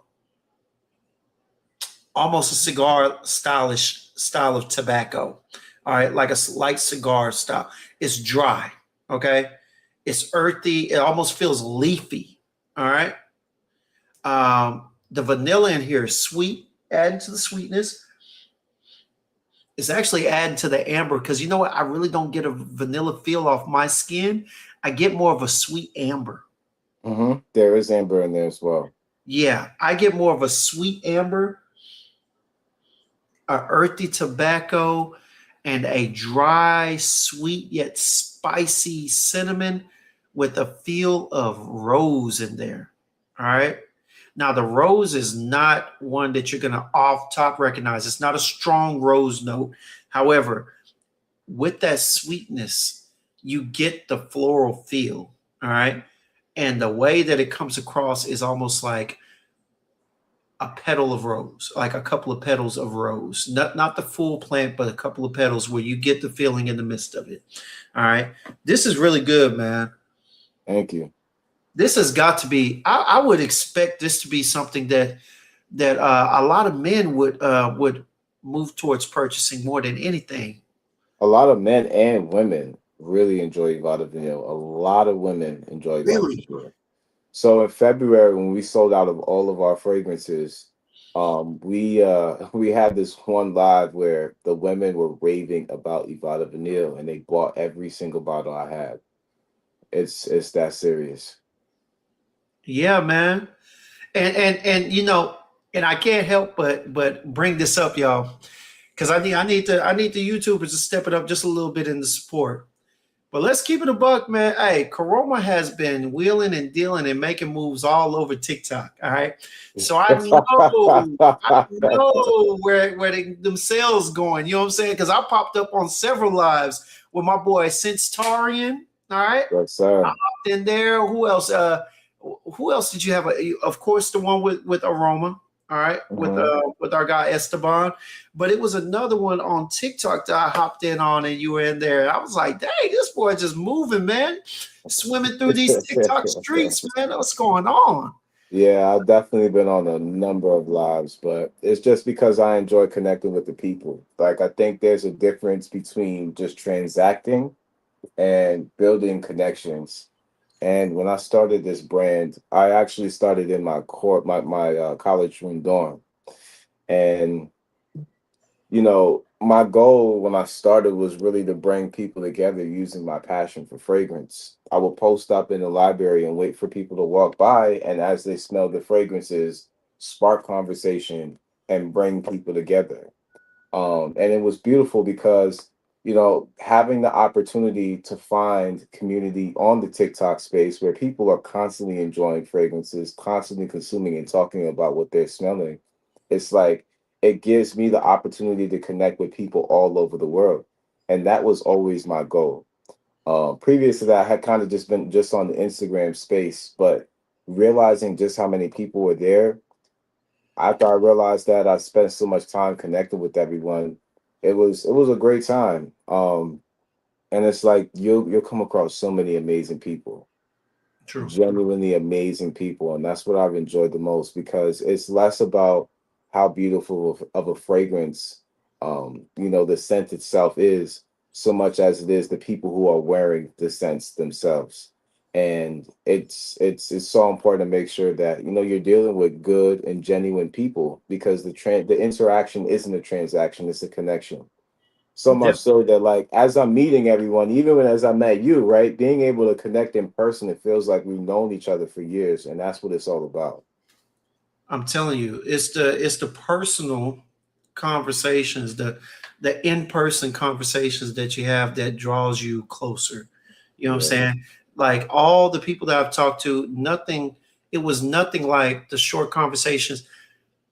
almost a cigar stylish style of tobacco. All right, like a light cigar style. It's dry. Okay. It's earthy. It almost feels leafy. All right. The vanilla in here is sweet, adding to the sweetness. It's actually adding to the amber because you know what? I really don't get a vanilla feel off my skin. I get more of a sweet amber. Mm-hmm. There is amber in there as well. Yeah, I get more of a sweet amber, a earthy tobacco, and a dry, sweet yet spicy cinnamon with a feel of rose in there. All right. Now, the rose is not one that you're going to off top recognize. It's not a strong rose note. However, with that sweetness, you get the floral feel. All right. And the way that it comes across is almost like a petal of rose, like a couple of petals of rose, not the full plant, but a couple of petals where you get the feeling in the midst of it. All right, this is really good, man. Thank you. This has got to be. I would expect this to be something that a lot of men would move towards purchasing more than anything. A lot of men and women really enjoy Vada Vanille. A lot of women enjoy Vada Really? Vanille. So in February, when we sold out of all of our fragrances, we had this one live where the women were raving about Ivada Vanille, and they bought every single bottle I had. It's that serious. Yeah, man. And and I can't help but bring this up, y'all, because I need the YouTubers to step it up just a little bit in the support. But let's keep it a buck, man. Hey, Koroma has been wheeling and dealing and making moves all over TikTok. All right. So I know where them sales going. You know what I'm saying? Because I popped up on several lives with my boy Sensitarian. All right. Yes, sir. In there. Who else? Who else did you have? Of course, the one with Aroma. All right, Mhm. with our guy Esteban, but it was another one on TikTok that I hopped in on, and you were in there. I was like, "Dang, this boy just moving, man, swimming through these TikTok streets, man. What's going on?" Yeah, I've definitely been on a number of lives, but it's just because I enjoy connecting with the people. Like, I think there's a difference between just transacting and building connections. And when I started this brand, I actually started in my college room dorm. And my goal when I started was really to bring people together using my passion for fragrance. I would post up in the library and wait for people to walk by, and as they smell the fragrances, spark conversation and bring people together. And it was beautiful because, having the opportunity to find community on the TikTok space where people are constantly enjoying fragrances, constantly consuming and talking about what they're smelling, it's like it gives me the opportunity to connect with people all over the world. And that was always my goal. Previous to that, I had kind of just been just on the Instagram space, but realizing just how many people were there after I realized that I spent so much time connected with everyone, it was a great time. And it's like you'll come across so many amazing people, True. genuinely amazing people, and that's what I've enjoyed the most because it's less about how beautiful of a fragrance, the scent itself is, so much as it is the people who are wearing the scents themselves. And it's so important to make sure that you're dealing with good and genuine people because the interaction isn't a transaction, it's a connection. So much so that, like, as I'm meeting everyone, even when as I met you, right, being able to connect in person, it feels like we've known each other for years, and that's what it's all about. I'm telling you, it's the personal conversations, the in-person conversations that you have that draws you closer. You know what I'm Yeah, saying? Like all the people that I've talked to, it was nothing like the short conversations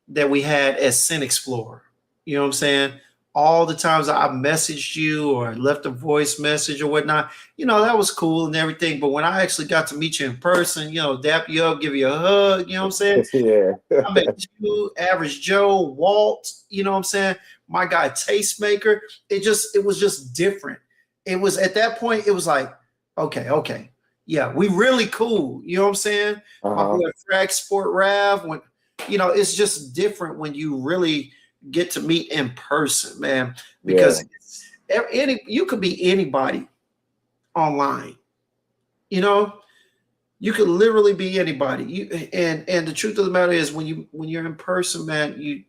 that we had as Sin Explorer. You know what I'm saying? All the times I messaged you or left a voice message or whatnot, that was cool and everything. But when I actually got to meet you in person, dap you up, give you a hug, you know what I'm saying? yeah, I met you, Average Joe, Walt, you know what I'm saying? My guy Tastemaker. It was just different. It was at that point, it was like, okay. Yeah, we really cool. You know what I'm saying? My uh-huh, boy Frag Sport Rav, it's just different when you really get to meet in person, man. Because yeah, you could be anybody online, you know? You could literally be anybody. And the truth of the matter is when you're in person, man,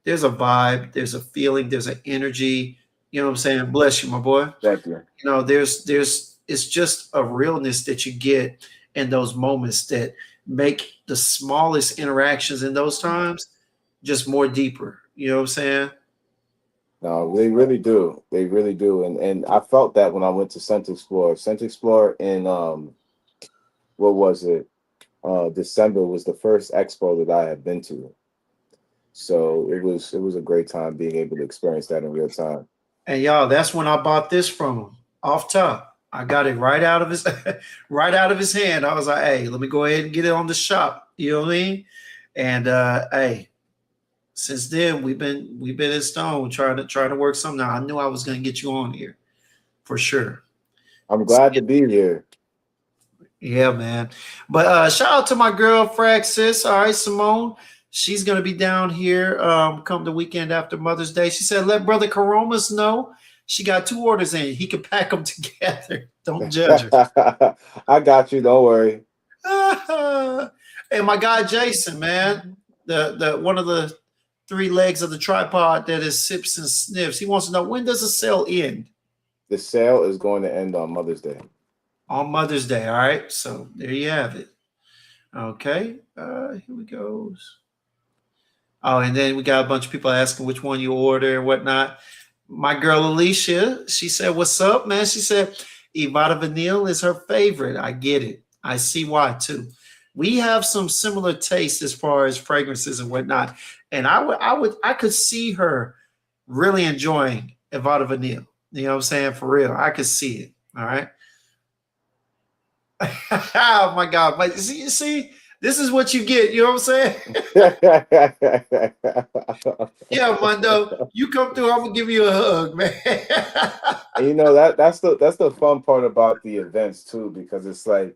there's a vibe, there's a feeling, there's an energy. You know what I'm saying? Bless you, my boy. thank you. There's it's just a realness that you get in those moments make the smallest interactions in those times just more deeper. You know what I'm saying? No, they really do. They really do. And I felt that when I went to Scent Explorer. Scent Explorer in what was it? December was the first expo that I had been to. So it was a great time being able to experience that in real time. And y'all, that's when I bought this from him off top. I got it right out of his right out of his hand. I was like, hey, let me go ahead and get it on the shop. You know what I mean? And hey, since then we've been in stone trying to work something out. I knew I was gonna get you on here for sure. I'm glad to be here. Yeah, man. But shout out to my girl Fraxis. All right, Simone. She's gonna be down here come the weekend after Mother's Day. She said, let brother Koromas know she got 2 orders in. He can pack them together. Don't judge her. I got you. Don't worry. And my guy Jason, man, the one of the 3 legs of the tripod that is sips and sniffs. He wants to know, when does the sale end? The sale is going to end on Mother's Day. On Mother's Day. All right. So there you have it. Okay. Here we goes. Oh, and then we got a bunch of people asking which one you order and whatnot. My girl Alicia, she said, what's up, man? She said, Ivana Vanille is her favorite. I get it. I see why too. We have some similar tastes as far as fragrances and whatnot. And I could see her really enjoying Ivana Vanille. You know what I'm saying? For real. I could see it. All right. Oh my God. But see, this is what you get. You know what I'm saying? Yeah, Mondo, you come through, I'm gonna give you a hug, man. And that's the fun part about the events too, because it's like,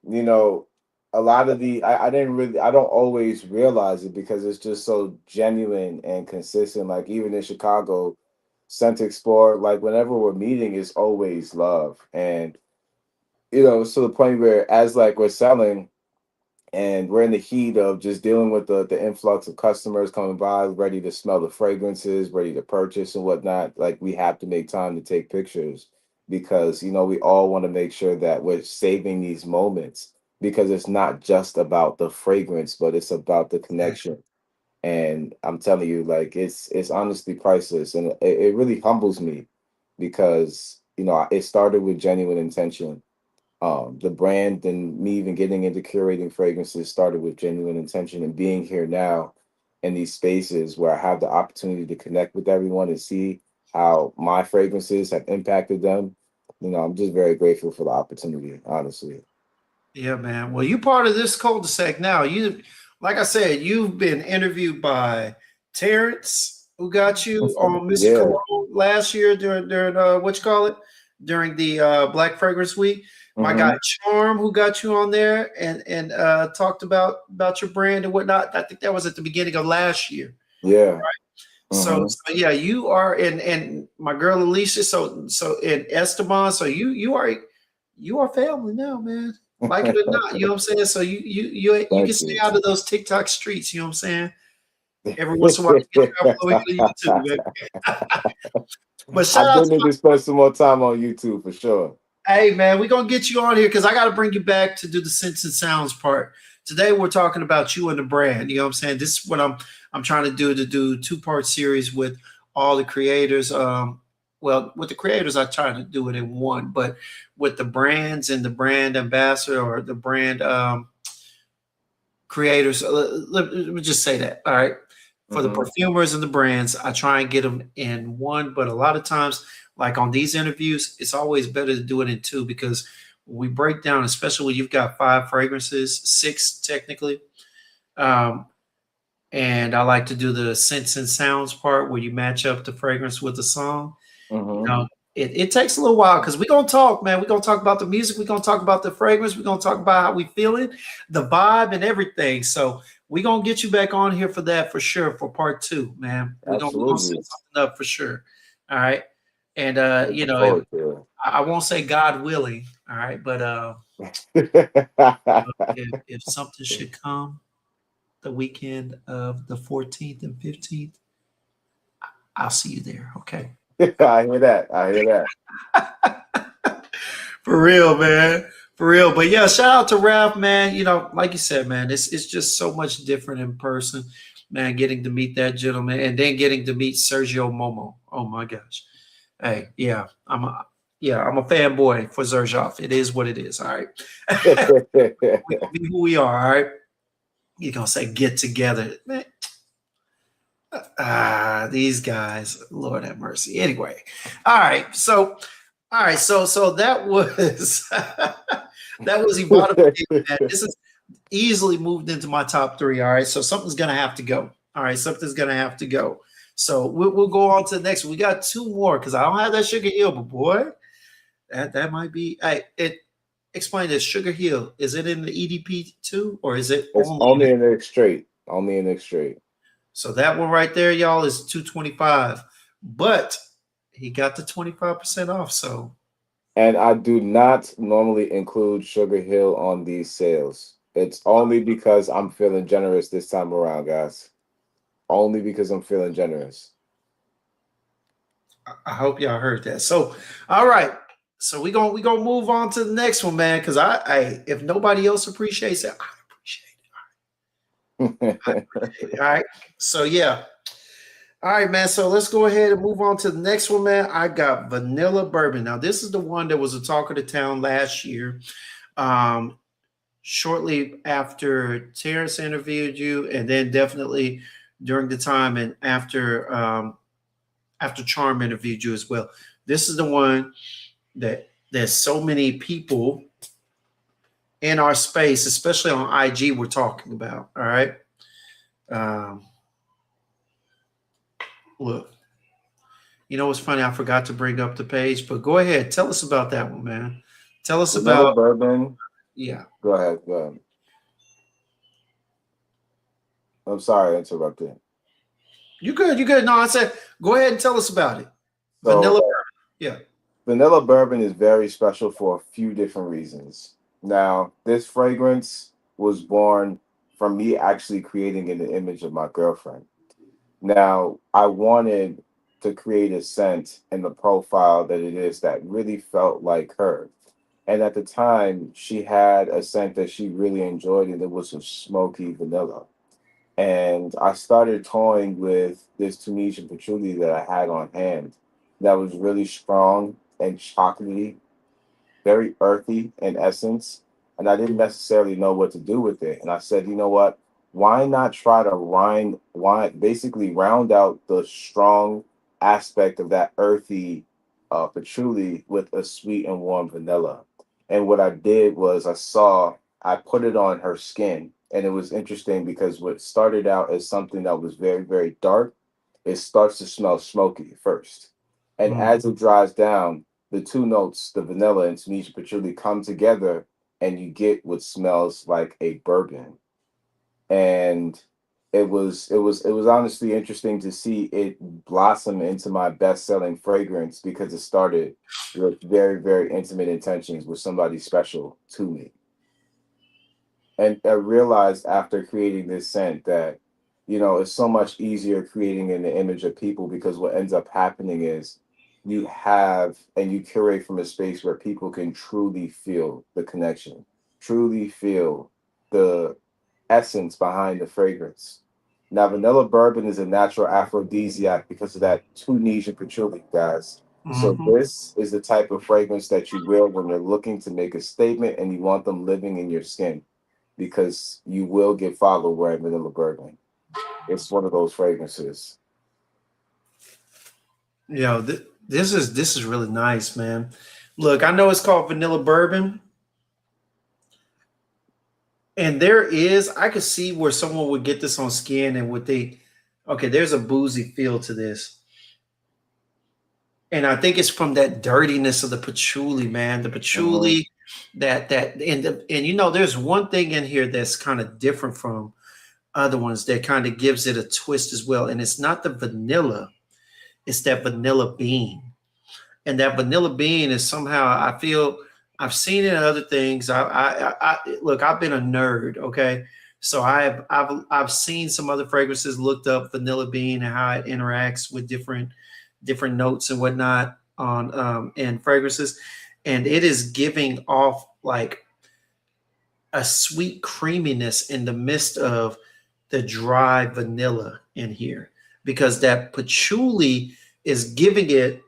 you know, a lot of I don't always realize it because it's just so genuine and consistent. Like even in Chicago, Scent Explorer, like whenever we're meeting, it's always love. And it's to the point where as like we're selling and we're in the heat of just dealing with the influx of customers coming by, ready to smell the fragrances, ready to purchase and whatnot. Like we have to make time to take pictures because we all want to make sure that we're saving these moments because it's not just about the fragrance, but it's about the connection. And I'm telling you, like it's honestly priceless, and it really humbles me because it started with genuine intention. The brand and me even getting into curating fragrances started with genuine intention, and being here now in these spaces where I have the opportunity to connect with everyone and see how my fragrances have impacted them. I'm just very grateful for the opportunity, honestly. Yeah, man. Well, you part of this cul-de-sac now. You, like I said, you've been interviewed by Terrence, who got you on Mr. Yeah. Cologne last year during what you call it, during the Black Fragrance Week. My guy Hmm. Charm, who got you on there and talked about your brand and whatnot. I think that was at the beginning of last year. Yeah. So, Hmm. so yeah, you are and my girl Alicia. So in Esteban. So you are family now, man. Like it or not, you know what I'm saying. So you can Thank stay you. out of those TikTok streets. You know what I'm saying. Every once in a while, you get upload here to YouTube, baby. But I shout out do to need to spend some more time on YouTube for sure. hey man, we're gonna get you on here because I gotta bring you back to do the sense and sounds part. Today we're talking about you and the brand. You know what I'm saying? This is what I'm trying to do 2-part series with all the creators. Well, with the creators, I try to do it in one, but with the brands and the brand ambassador or the brand creators, let me just say that. All right. For the Hmm. perfumers and the brands, I try and get them in one, but a lot of times, like on these interviews, it's always better to do it in two because we break down, especially when you've got 5 fragrances, 6 technically. Um, and I like to do the sense and sounds part where you match up the fragrance with the song. You Hmm. know, it takes a little while because we're gonna talk, man. We're gonna talk about the music, we're gonna talk about the fragrance, we're gonna talk about how we feeling, the vibe, and everything. So we're gonna get you back on here for that for sure for part 2, man. We're gonna set Absolutely. something up for sure. All right. And Looking forward to I won't say God willing, all right, but it. if something should come the weekend of the 14th and 15th, I'll see you there. Okay. I hear that. I hear that. For real, man. For real. But yeah, shout out to Ralph, man. You know, like you said, man, it's just so much different in person, man. Getting to meet that gentleman and then getting to meet Sergio Momo. Oh my gosh. Hey, I'm a fanboy for Zerjov. It is what it is. All right. We gonna be who we are, all right. You're gonna say get together. Man, these guys, Lord have mercy. Anyway, all right. So that was that was Ivana. Man. This is easily moved into my top three. All right. So something's gonna have to go. All right, something's gonna have to go. So we'll go on to the next one. We got two more because I don't have that Sugar Hill, but boy, that might be. Hey, it explain this. Sugar Hill, is it in the EDP too, or is it It's only in only it? in the straight. Only in the straight. So that one right there, y'all, is 225. But he got the 25% off. So And I do not normally include Sugar Hill on these sales. It's only because I'm feeling generous this time around, guys. Only because I'm feeling generous. I hope y'all heard that. So all right. So we gonna move on to the next one, man. Because I if nobody else appreciates it, I appreciate it. All right. So yeah. All right, man. So let's go ahead and move on to the next one, man. I got vanilla bourbon. Now, this is the one that was a talk of the town last year. Um, Shortly after Terrence interviewed you, and then definitely during the time and after Charm interviewed you as well. This is the one that there's so many people in our space, especially on IG, we're talking about. All right. Um, Look, you know what's funny? I forgot to bring up the page, but go ahead. Tell us about that one, man. Tell us Vanilla about, bourbon. yeah. Go ahead. Go ahead. I'm sorry I interrupted. You good. You good. No, I said, go ahead and tell us about it. So Vanilla bourbon. Yeah. vanilla bourbon is very special for a few different reasons. Now, this fragrance was born from me actually creating an image of my girlfriend. Now, I wanted to create a scent and the profile that it is that really felt like her. And at the time, she had a scent that she really enjoyed, and it was a smoky vanilla. And I started toying with this Tunisian patchouli that I had on hand that was really strong and chocolatey, very earthy in essence, and I didn't necessarily know what to do with it. And I said, you know what? Why not try to basically round out the strong aspect of that earthy patchouli with a sweet and warm vanilla? And what I did was I put it on her skin, and it was interesting because what started out as something that was very, very dark, it starts to smell smoky first. And Mm. as it dries down, the two notes, the vanilla and Tunisian patchouli, come together, and you get what smells like a bourbon. And it was honestly interesting to see it blossom into my best-selling fragrance because it started with very, very intimate intentions with somebody special to me. And I realized after creating this scent that, it's so much easier creating in the image of people because what ends up happening is you have and you curate from a space where people can truly feel the connection, truly feel the essence behind the fragrance. Now, vanilla bourbon is a natural aphrodisiac because of that Tunisian patchouli, guys. So Hmm. this is the type of fragrance that you wear when you're looking to make a statement and you want them living in your skin because you will get followed wearing vanilla bourbon. It's one of those fragrances. You know, this is really nice, man. Look, I know it's called vanilla bourbon, and I could see where someone would get this on skin and would think, okay, there's a boozy feel to this. And I think it's from that dirtiness of the patchouli, man. The Hmm. patchouli and there's one thing in here that's kind of different from other ones that kind of gives it a twist as well. And it's not the vanilla, it's that vanilla bean. And that vanilla bean is somehow, I feel, I've seen it in other things. Look, I've been a nerd, okay? So I've seen some other fragrances, looked up vanilla bean and how it interacts with different notes and whatnot on and fragrances, and it is giving off like a sweet creaminess in the midst of the dry vanilla in here, because that patchouli is giving it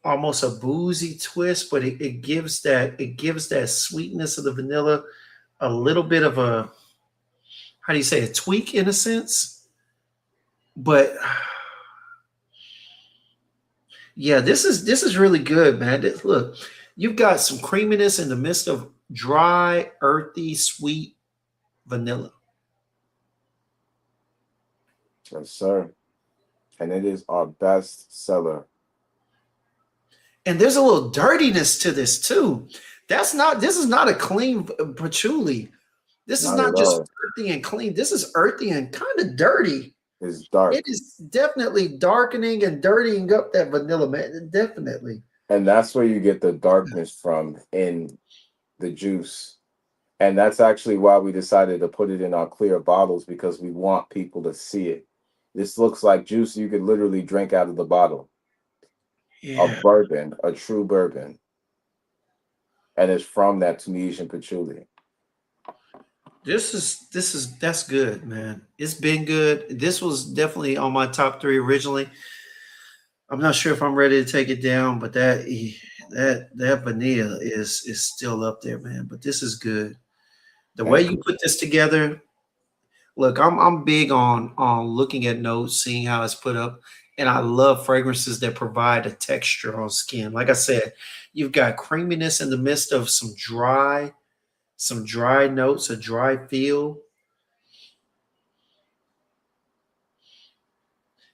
almost a boozy twist, but it gives that sweetness of the vanilla, a little bit of a, how do you say, a tweak in a sense. But yeah, this is really good, man. Look, you've got some creaminess in the midst of dry, earthy, sweet vanilla. Yes, sir. And it is our best seller. And there's a little dirtiness to this too. This is not a clean patchouli. This is Not at not just all. earthy and clean. This is earthy and kind of dirty. It's It dark. is definitely darkening and dirtying up that vanilla, man. Definitely. And that's where you get the darkness from in the juice. And that's actually why we decided to put it in our clear bottles, because we want people to see it. This looks like juice you could literally drink out of the bottle. A Yeah. bourbon, a true bourbon. And it's from that Tunisian patchouli. That's good, man. It's been good. This was definitely on my top three originally. I'm not sure if I'm ready to take it down, but that vanilla is still up there, man. But this is good. The way Thank you you. put this together, look, I'm big on looking at notes, seeing how it's put up, and I love fragrances that provide a texture on skin. Like I said, you've got creaminess in the midst of some dry notes, a dry feel.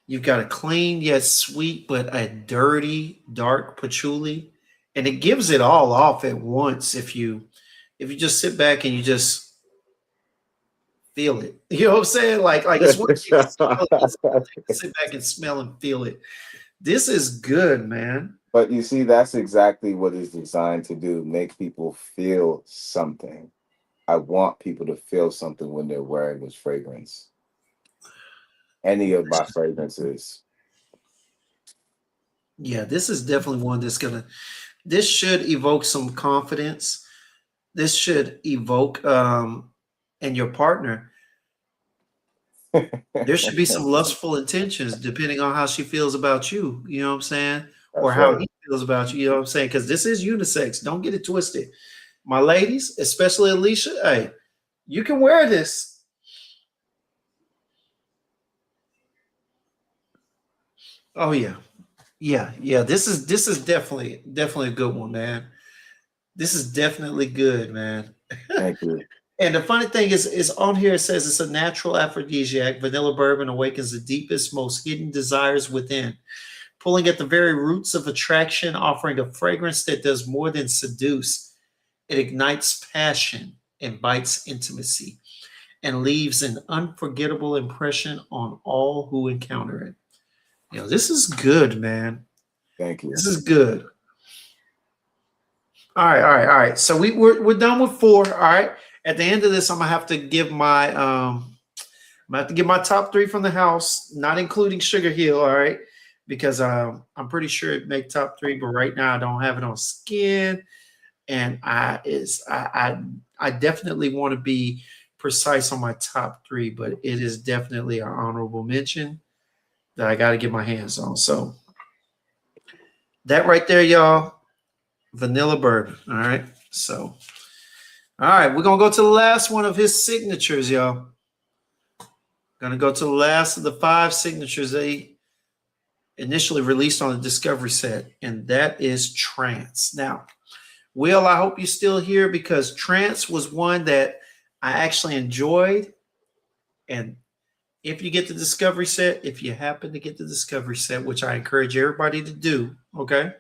You've got a clean yet sweet, but a dirty, dark patchouli, and it gives it all off at once if you just sit back and you just feel it. You know what I'm saying? Like it's one thing to smell it, it's another thing to sit back and smell and feel it. This is good, man. But you see, that's exactly what it's designed to do, make people feel something. I want people to feel something when they're wearing this fragrance. Any of my fragrances. Yeah, this is definitely one this should evoke some confidence. This should evoke and your partner, there should be some lustful intentions depending on how she feels about you. You know what I'm saying? Or That's how right. he feels about you. You know what I'm saying? Because this is unisex. Don't get it twisted. My ladies, especially Alicia, hey, you can wear this. Oh yeah. Yeah. This is definitely a good one, man. This is definitely good, man. Thank you. And the funny thing is on here it says it's a natural aphrodisiac. Vanilla bourbon awakens the deepest, most hidden desires within, pulling at the very roots of attraction, offering a fragrance that does more than seduce. It ignites passion, invites intimacy, and leaves an unforgettable impression on all who encounter it. This is good, man. Thank you. This is good. All right. So we're done with four. All right. At the end of this, I'm gonna have to give I'm gonna have to give my top three from the house, not including Sugar Hill. All right, because I'm pretty sure it make top three, but right now I don't have it on skin, and I definitely want to be precise on my top three, but it is definitely an honorable mention that I got to get my hands on. So that right there, y'all, vanilla bourbon. All right, so all right, we're gonna go to the last one of his signatures, y'all. Gonna go to the last of the five signatures they initially released on the Discovery set, and that is Trance. Now, Will, I hope you're still here because Trance was one that I actually enjoyed. And if you get the Discovery set, if you happen to get the Discovery set, which I encourage everybody to do, okay?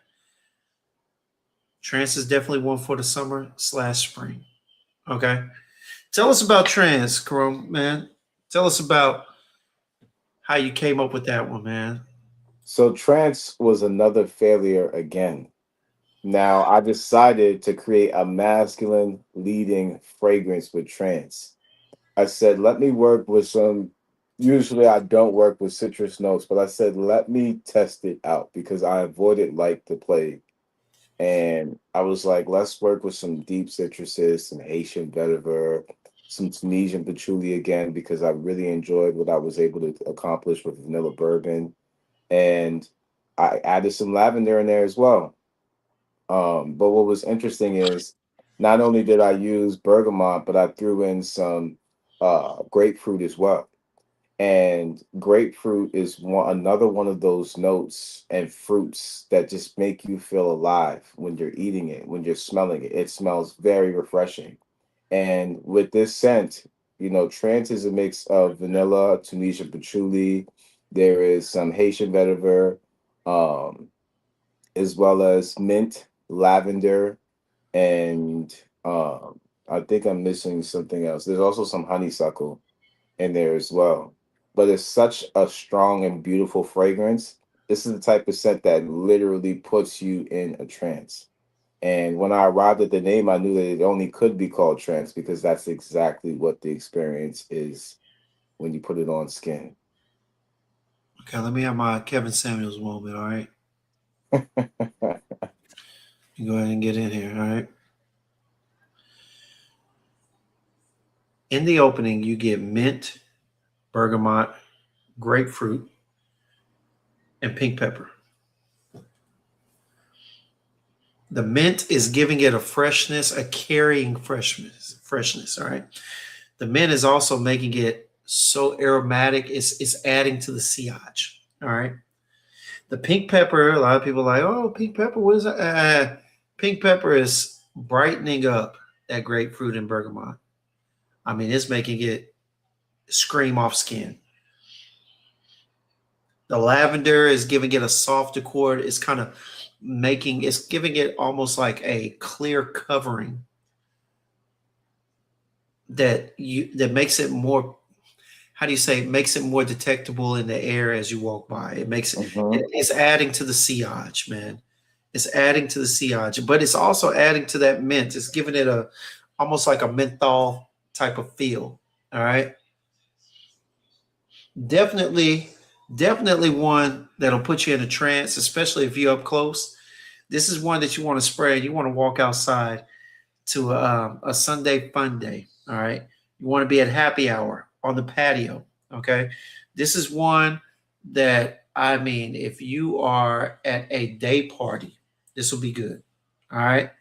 Trance is definitely one for the summer/spring. Okay. Tell us about Trance, Chrome, man. Tell us about how you came up with that one, man. So trance was another failure again. Now I decided to create a masculine leading fragrance with trance. I said, let me work with some. Usually, I don't work with citrus notes, but I said, let me test it out because I avoid it like the plague. And I was like, let's work with some deep citruses, some Haitian vetiver, some Tunisian patchouli again, because I really enjoyed what I was able to accomplish with vanilla bourbon. And I added some lavender in there as well. But what was interesting is not only did I use bergamot, but I threw in some grapefruit as well. And grapefruit is another one of those notes and fruits that just make you feel alive when you're eating it, when you're smelling it. It smells very refreshing. And with this scent, trance is a mix of vanilla, Tunisian patchouli. There is some Haitian vetiver, um, as well as mint, lavender, and I think I'm missing something else. There's also some honeysuckle in there as well. But it's such a strong and beautiful fragrance. This is the type of scent that literally puts you in a trance. And when I arrived at the name, I knew that it only could be called trance because that's exactly what the experience is when you put it on skin. Okay, let me have my Kevin Samuels moment. All right, you go ahead and get in here. All right. In the opening, you get mint, bergamot, grapefruit, and pink pepper. The mint is giving it a freshness, a carrying freshness. All right. The mint is also making it so aromatic. It's adding to the sillage. All right. The pink pepper, a lot of people are like, oh, pink pepper, what is that? Pink pepper is brightening up that grapefruit and bergamot. I mean, it's making it scream off skin. The lavender is giving it a soft accord. It's kind of it's giving it almost like a clear covering that makes it more, how do you say, makes it more detectable in the air as you walk by. Hmm. It's adding to the sillage, man. It's adding to the sillage, but it's also adding to that mint. It's giving it a almost like a menthol type of feel. All right. Definitely, definitely one that'll put you in a trance, especially if you're up close. This is one that you want to spray. You want to walk outside to a Sunday fun day. All right. You want to be at happy hour on the patio. Okay. This is one that, I mean, if you are at a day party, this will be good. All right.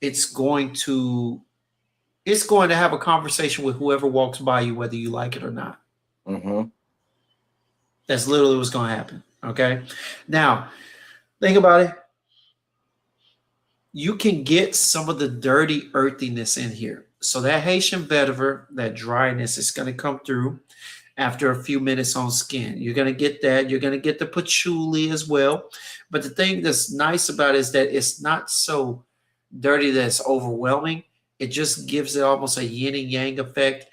It's going to it's going to have a conversation with whoever walks by you, whether you like it or not. Hmm. That's literally what's going to happen. Okay. Now, think about it. You can get some of the dirty earthiness in here. So that Haitian vetiver, that dryness is going to come through after a few minutes on skin. You're going to get that. You're going to get the patchouli as well. But the thing that's nice about it is that it's not so dirty that it's overwhelming. It just gives it almost a yin and yang effect.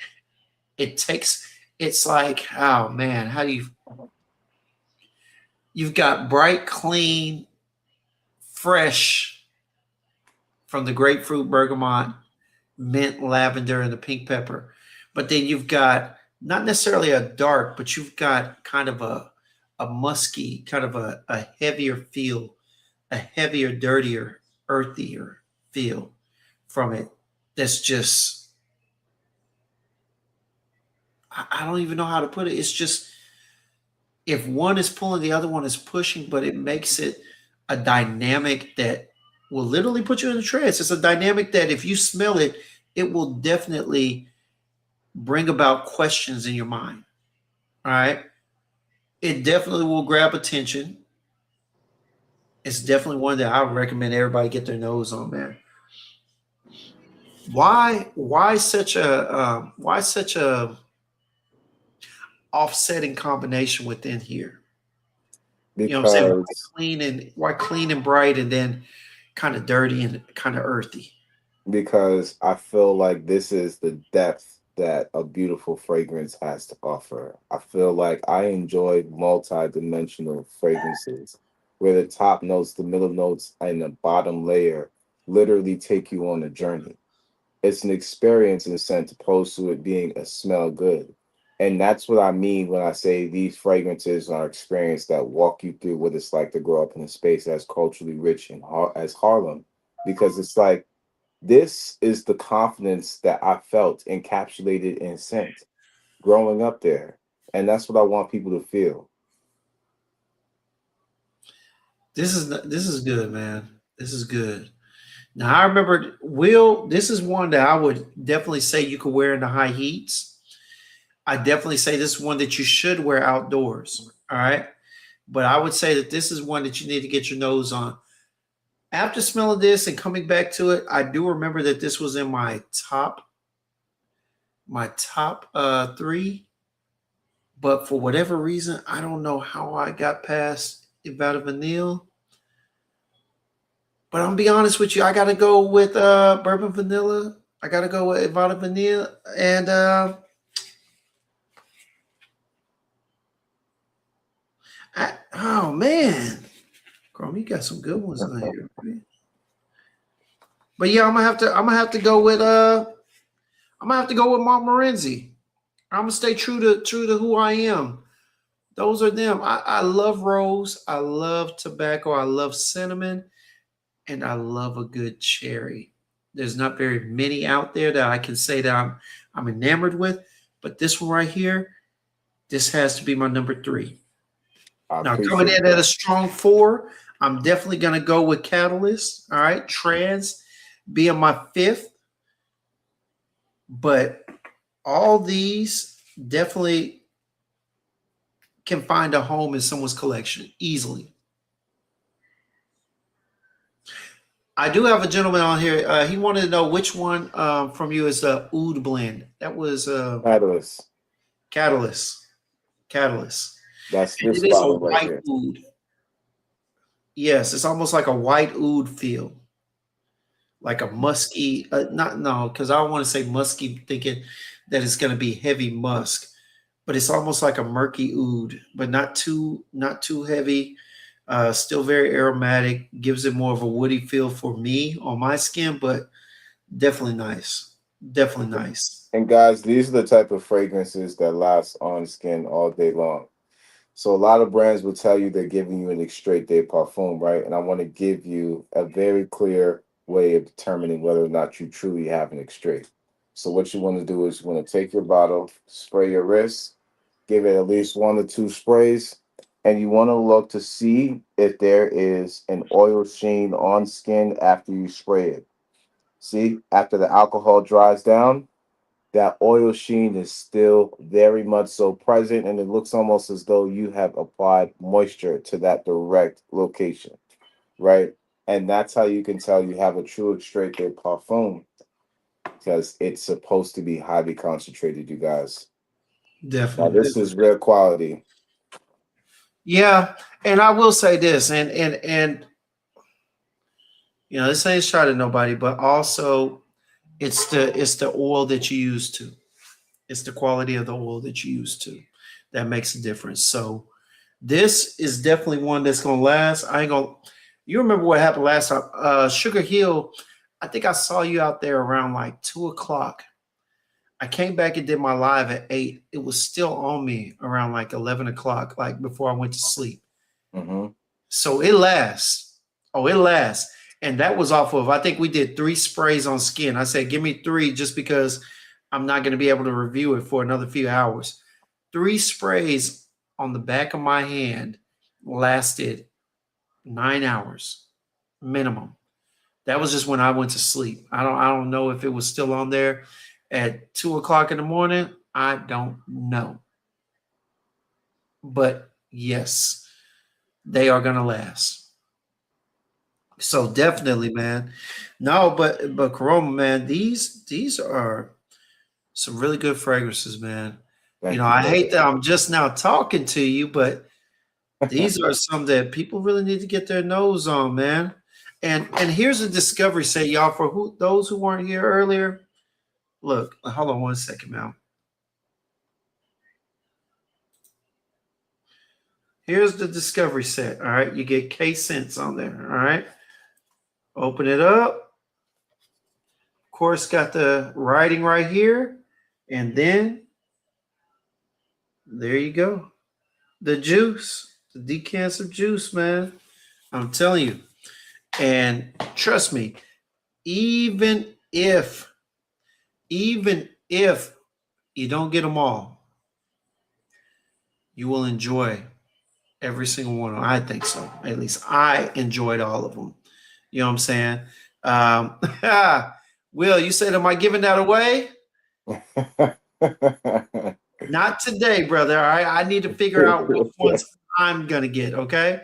It's like, oh man, you've got bright, clean, fresh from the grapefruit, bergamot, mint, lavender, and the pink pepper. But then you've got not necessarily a dark, but you've got kind of a musky, kind of a heavier feel, a heavier, dirtier, earthier feel from it. That's just, I don't even know how to put it. It's just, if one is pulling, the other one is pushing, but it makes it a dynamic that will literally put you in a trance. It's a dynamic that if you smell it, it will definitely bring about questions in your mind. All right. It definitely will grab attention. It's definitely one that I would recommend everybody get their nose on, man. Why such a offsetting combination within here? You know what I'm saying? Because Why clean and bright and then kind of dirty and kind of earthy? because I feel like this is the depth that a beautiful fragrance has to offer. I feel like I enjoy multi-dimensional fragrances where the top notes, the middle notes, and the bottom layer literally take you on a journey. It's an experience in a sense opposed to it being a smell good. And that's what I mean when I say these fragrances are experience that walk you through what it's like to grow up in a space that's culturally rich and as Harlem, because it's like this is the confidence that I felt encapsulated in scent growing up there, and that's what I want people to feel. This is good, man. This is good. Now I remember Will. This is one that I would definitely say you could wear in the high heats. I definitely say this is one that you should wear outdoors. All right, but I would say that this is one that you need to get your nose on. After smelling this and coming back to it, I do remember that this was in my top three. But for whatever reason, I don't know how I got past Evada Vanille. But I'm gonna be honest with you, I gotta go with bourbon vanilla. I gotta go with Evada Vanille and oh man, Chrome, you got some good ones on here. Man. But yeah, I'm gonna have to go with Montmorency. I'm gonna stay true to who I am. Those are them. I love rose. I love tobacco. I love cinnamon, and I love a good cherry. There's not very many out there that I can say that I'm enamored with, but this one right here, this has to be my number three. I Now coming appreciate in at a that. strong four, I'm definitely gonna go with Catalyst. All right, Trans being my fifth, but all these definitely can find a home in someone's collection easily. I do have a gentleman on here. He wanted to know which one from you is the oud blend. That was Catalyst. Catalyst. Catalyst. That's And this it is a bottle right white here. oud. Yes, it's almost like a white oud feel, like a musky. Not no, because I don't want to say musky, thinking that it's going to be heavy musk, but it's almost like a murky oud, but not too heavy. Still very aromatic. Gives it more of a woody feel for me on my skin, but definitely nice. Definitely nice. And guys, these are the type of fragrances that last on skin all day long. So a lot of brands will tell you they're giving you an extrait de parfum, right? And I want to give you a very clear way of determining whether or not you truly have an extrait. So what you want to do is you want to take your bottle, spray your wrist, give it at least 1 or 2 sprays, and you want to look to see if there is an oil sheen on skin after you spray it. See, after the alcohol dries down, that oil sheen is still very much so present, and it looks almost as though you have applied moisture to that direct location, right? And that's how you can tell you have a true extrait de parfum because it's supposed to be highly concentrated, you guys. Now, Definitely. this is rare quality. Yeah, and I will say this, and this ain't shot at nobody, but also it's the oil that you use to. It's the quality of the oil that you use to that makes a difference. So this is definitely one that's gonna last. I ain't gonna. You remember what happened last time? Sugar Hill. I think I saw you out there around like 2 o'clock. I came back and did my live at 8. It was still on me around like 11 o'clock, like before I went to sleep. Hmm. So it lasts. Oh, it lasts. And that was off of, I think we did 3 sprays on skin. I said, give me 3 just because I'm not going to be able to review it for another few hours. 3 sprays on the back of my hand lasted 9 hours minimum. That was just when I went to sleep. I don't know if it was still on there at 2 o'clock in the morning. I don't know. But yes, they are gonna last. So definitely, man. No, but Corona, man, these are some really good fragrances, man. Thank you, I hate brother. that I'm just now talking to you, but these are some that people really need to get their nose on, man. And here's a discovery set, y'all, for those who weren't here earlier. Look, hold on 1 second, man. Here's the discovery set. All right, you get K cents on there. All right, open it up. Of course, got the writing right here, and then There you go. The juice, the decants of juice, man. I'm telling you. And trust me, even if, even if you don't get them all, you will enjoy every single one of them. I think so. At least I enjoyed all of them. You know what I'm saying? Um, Will, you said, am I giving that away? Not today, brother. All right. I need to figure out which ones I'm going to get. Okay.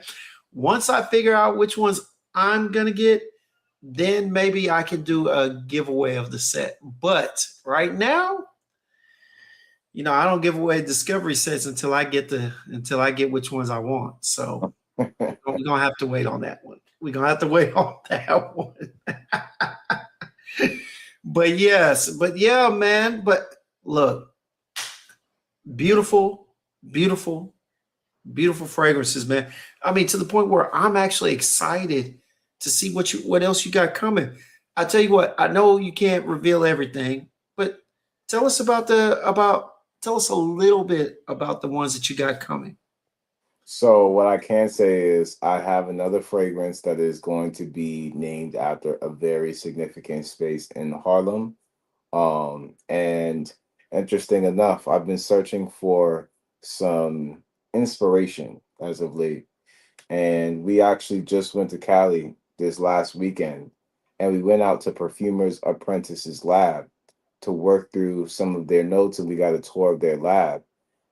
Once I figure out which ones I'm going to get, then maybe I can do a giveaway of the set. But right now, I don't give away discovery sets until I get which ones I want. So we're gonna have to wait on that one. We're gonna have to wait on that one. But yes, but yeah, man. But look, beautiful, beautiful, beautiful fragrances, man. I mean, to the point where I'm actually excited to see what else you got coming. I tell you what, I know you can't reveal everything, but tell us tell us a little bit about the ones that you got coming. So what I can say is I have another fragrance that is going to be named after a very significant space in Harlem. And interesting enough, I've been searching for some inspiration as of late. And we actually just went to Cali this last weekend, and we went out to Perfumers Apprentice's lab to work through some of their notes, and we got a tour of their lab.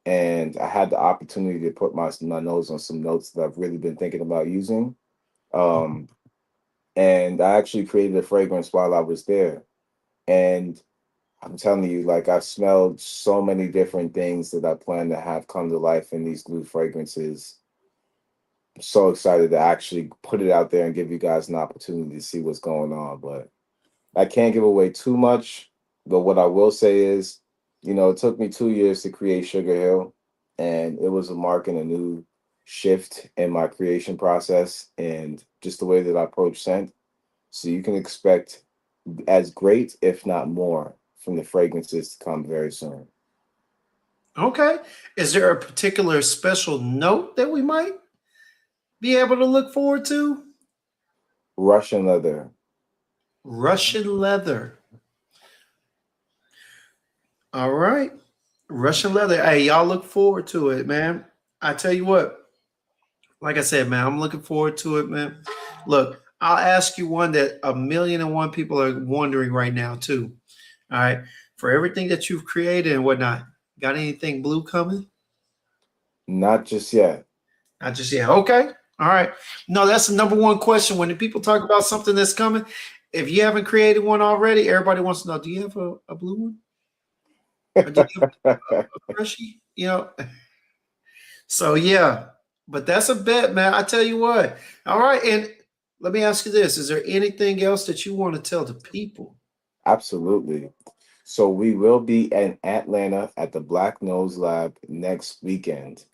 And I had the opportunity to put my nose on some notes that I've really been thinking about using. Um, and I actually created a fragrance while I was there. And I'm telling you, like I've smelled so many different things that I plan to have come to life in these new fragrances. I'm so excited to actually put it out there and give you guys an opportunity to see what's going on. But I can't give away too much. But what I will say is, it took me 2 years to create Sugar Hill, and it was a mark and a new shift in my creation process and just the way that I approach scent. So you can expect as great, if not more, from the fragrances to come very soon. Okay. Is there a particular special note that we might be able to look forward to? Russian leather. Russian leather. All right. Russian leather. Hey, y'all look forward to it, man. I tell you what, like I said, man, I'm looking forward to it, man. Look, I'll ask you one that 1,000,001 people are wondering right now, too. All right. For everything that you've created and whatnot, got anything blue coming? Not just yet. Not just yet. Okay. All right. No, that's the number one question. When the people talk about something that's coming, if you haven't created one already, everybody wants to know, do you have a blue one? Or do you have a freshie? So yeah, but that's a bet, man. I tell you what. All right, and let me ask you this: is there anything else that you want to tell the people? Absolutely. So we will be in Atlanta at the Black Nose Lab next weekend.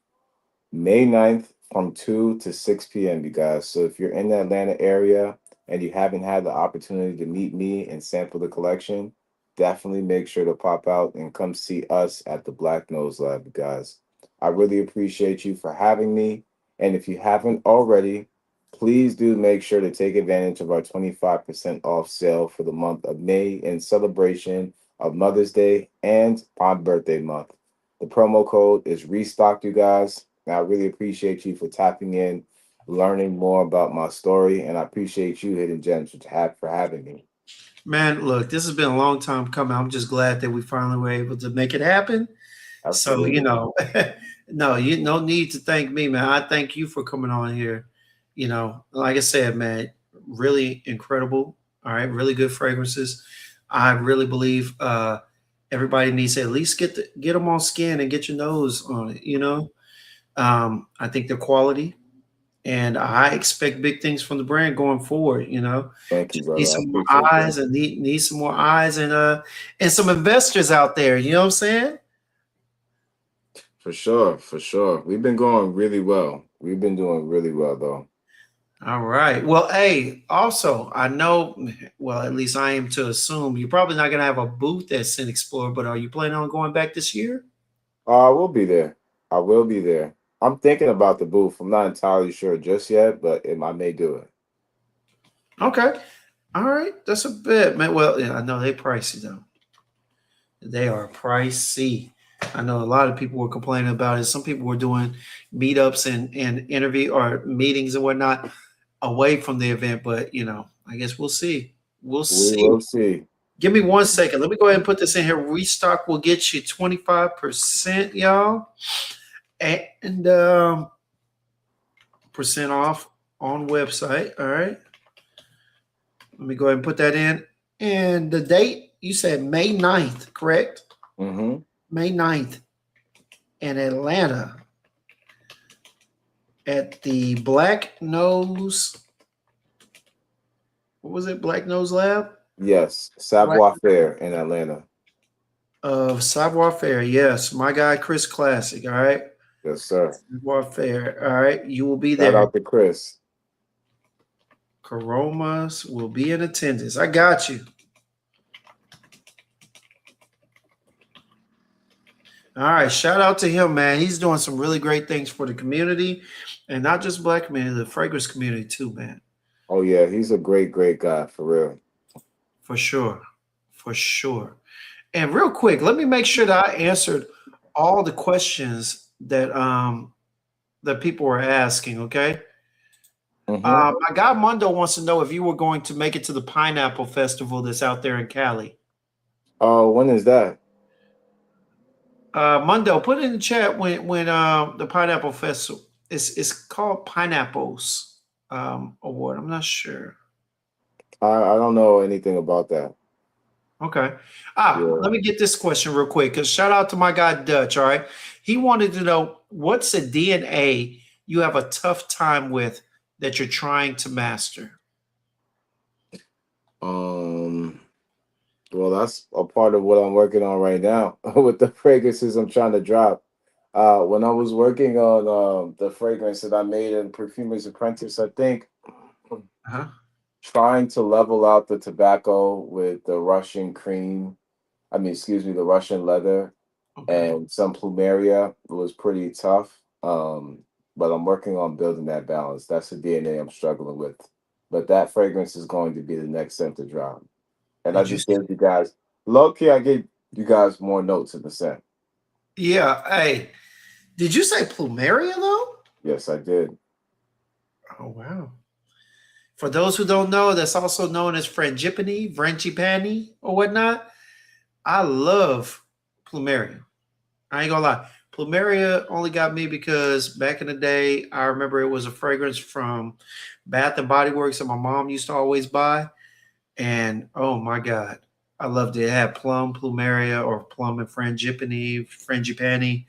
May 9th from 2 to 6 p.m., you guys. So if you're in the Atlanta area and you haven't had the opportunity to meet me and sample the collection, definitely make sure to pop out and come see us at the Black Nose Lab, you guys. I really appreciate you for having me. And if you haven't already, please do make sure to take advantage of our 25% off sale for the month of May in celebration of Mother's Day and my birthday month. The promo code is restocked, you guys. And I really appreciate you for tapping in, learning more about my story, and I appreciate you, Hidden Gems, for having me. Man, look, this has been a long time coming. I'm just glad that we finally were able to make it happen. So, Absolutely. no, you no need to thank me, man. I thank you for coming on here. Like I said, man, really incredible. All right, really good fragrances. I really believe everybody needs to at least get them on skin and get your nose on it. I think they're quality, and I expect big things from the brand going forward. Thank you, Just need brother. I some more appreciate eyes that. and need some more eyes and some investors out there. You know what I'm saying? For sure, for sure. We've been going really well. We've been doing really well, though. All right. Well, hey, also, I know, well, at least I am to assume you're probably not going to have a booth at Scent Explorer, but are you planning on going back this year? We'll be there. I will be there. I'm thinking about the booth. I'm not entirely sure just yet, but I may do it. Okay. All right. That's a bit, man. Well, yeah, I know they pricey though. They are pricey. I know a lot of people were complaining about it. Some people were doing meetups and interview or meetings and whatnot away from the event, but I guess we'll see. We'll We see. will see. Give me 1 second. Let me go ahead and put this in here. Restock will get you 25%, y'all. And percent off on website. All right. Let me go ahead and put that in. And the date, you said May 9th, correct? Mm-hmm. May 9th in Atlanta at the Black Nose. What was it? Black Nose Lab? Yes, Black Savoir Fair in Atlanta. of Savoir Faire. Yes, my guy Chris Classic. All right. Yes, sir. Savoir Faire. All right. You will be Shout there. out to Chris. Koromas will be in attendance. I got you. All right. Shout out to him, man. He's doing some really great things for the community and not just black community, the fragrance community too, man. Oh yeah, he's a great, great guy for real. For sure. For sure. And real quick, let me make sure that I answered all the questions that people were asking, okay? Mm-hmm. My guy Mundo wants to know if you were going to make it to the Pineapple Festival that's out there in Cali. When is that? Mundo, put it in the chat when the Pineapple Festival. It's called Pineapples Award. I'm not sure. I don't know anything about that. Okay. Yeah. Let me get this question real quick because shout out to my guy Dutch. All right. He wanted to know what's the DNA you have a tough time with that you're trying to master. Um. Well, that's a part of what I'm working on right now with the fragrances I'm trying to drop. When I was working on the fragrance that I made in Perfumer's Apprentice, I think Uh-huh. trying to level out the tobacco with the Russian cream, excuse me, the Russian leather Okay. and some plumeria was pretty tough. But I'm working on building that balance. That's the DNA I'm struggling with. But that fragrance is going to be the next scent to drop. And I Did you? just gave you guys low key. I gave you guys more notes in the scent. Yeah. Hey, did you say plumeria though? Yes, I did. Oh wow. For those who don't know, that's also known as frangipani, or whatnot. I love plumeria. I ain't gonna lie. Plumeria only got me because back in the day, I remember it was a fragrance from Bath and Body Works that my mom used to always buy. And oh my God, I loved it. It had plum, plumeria, or plum and frangipani.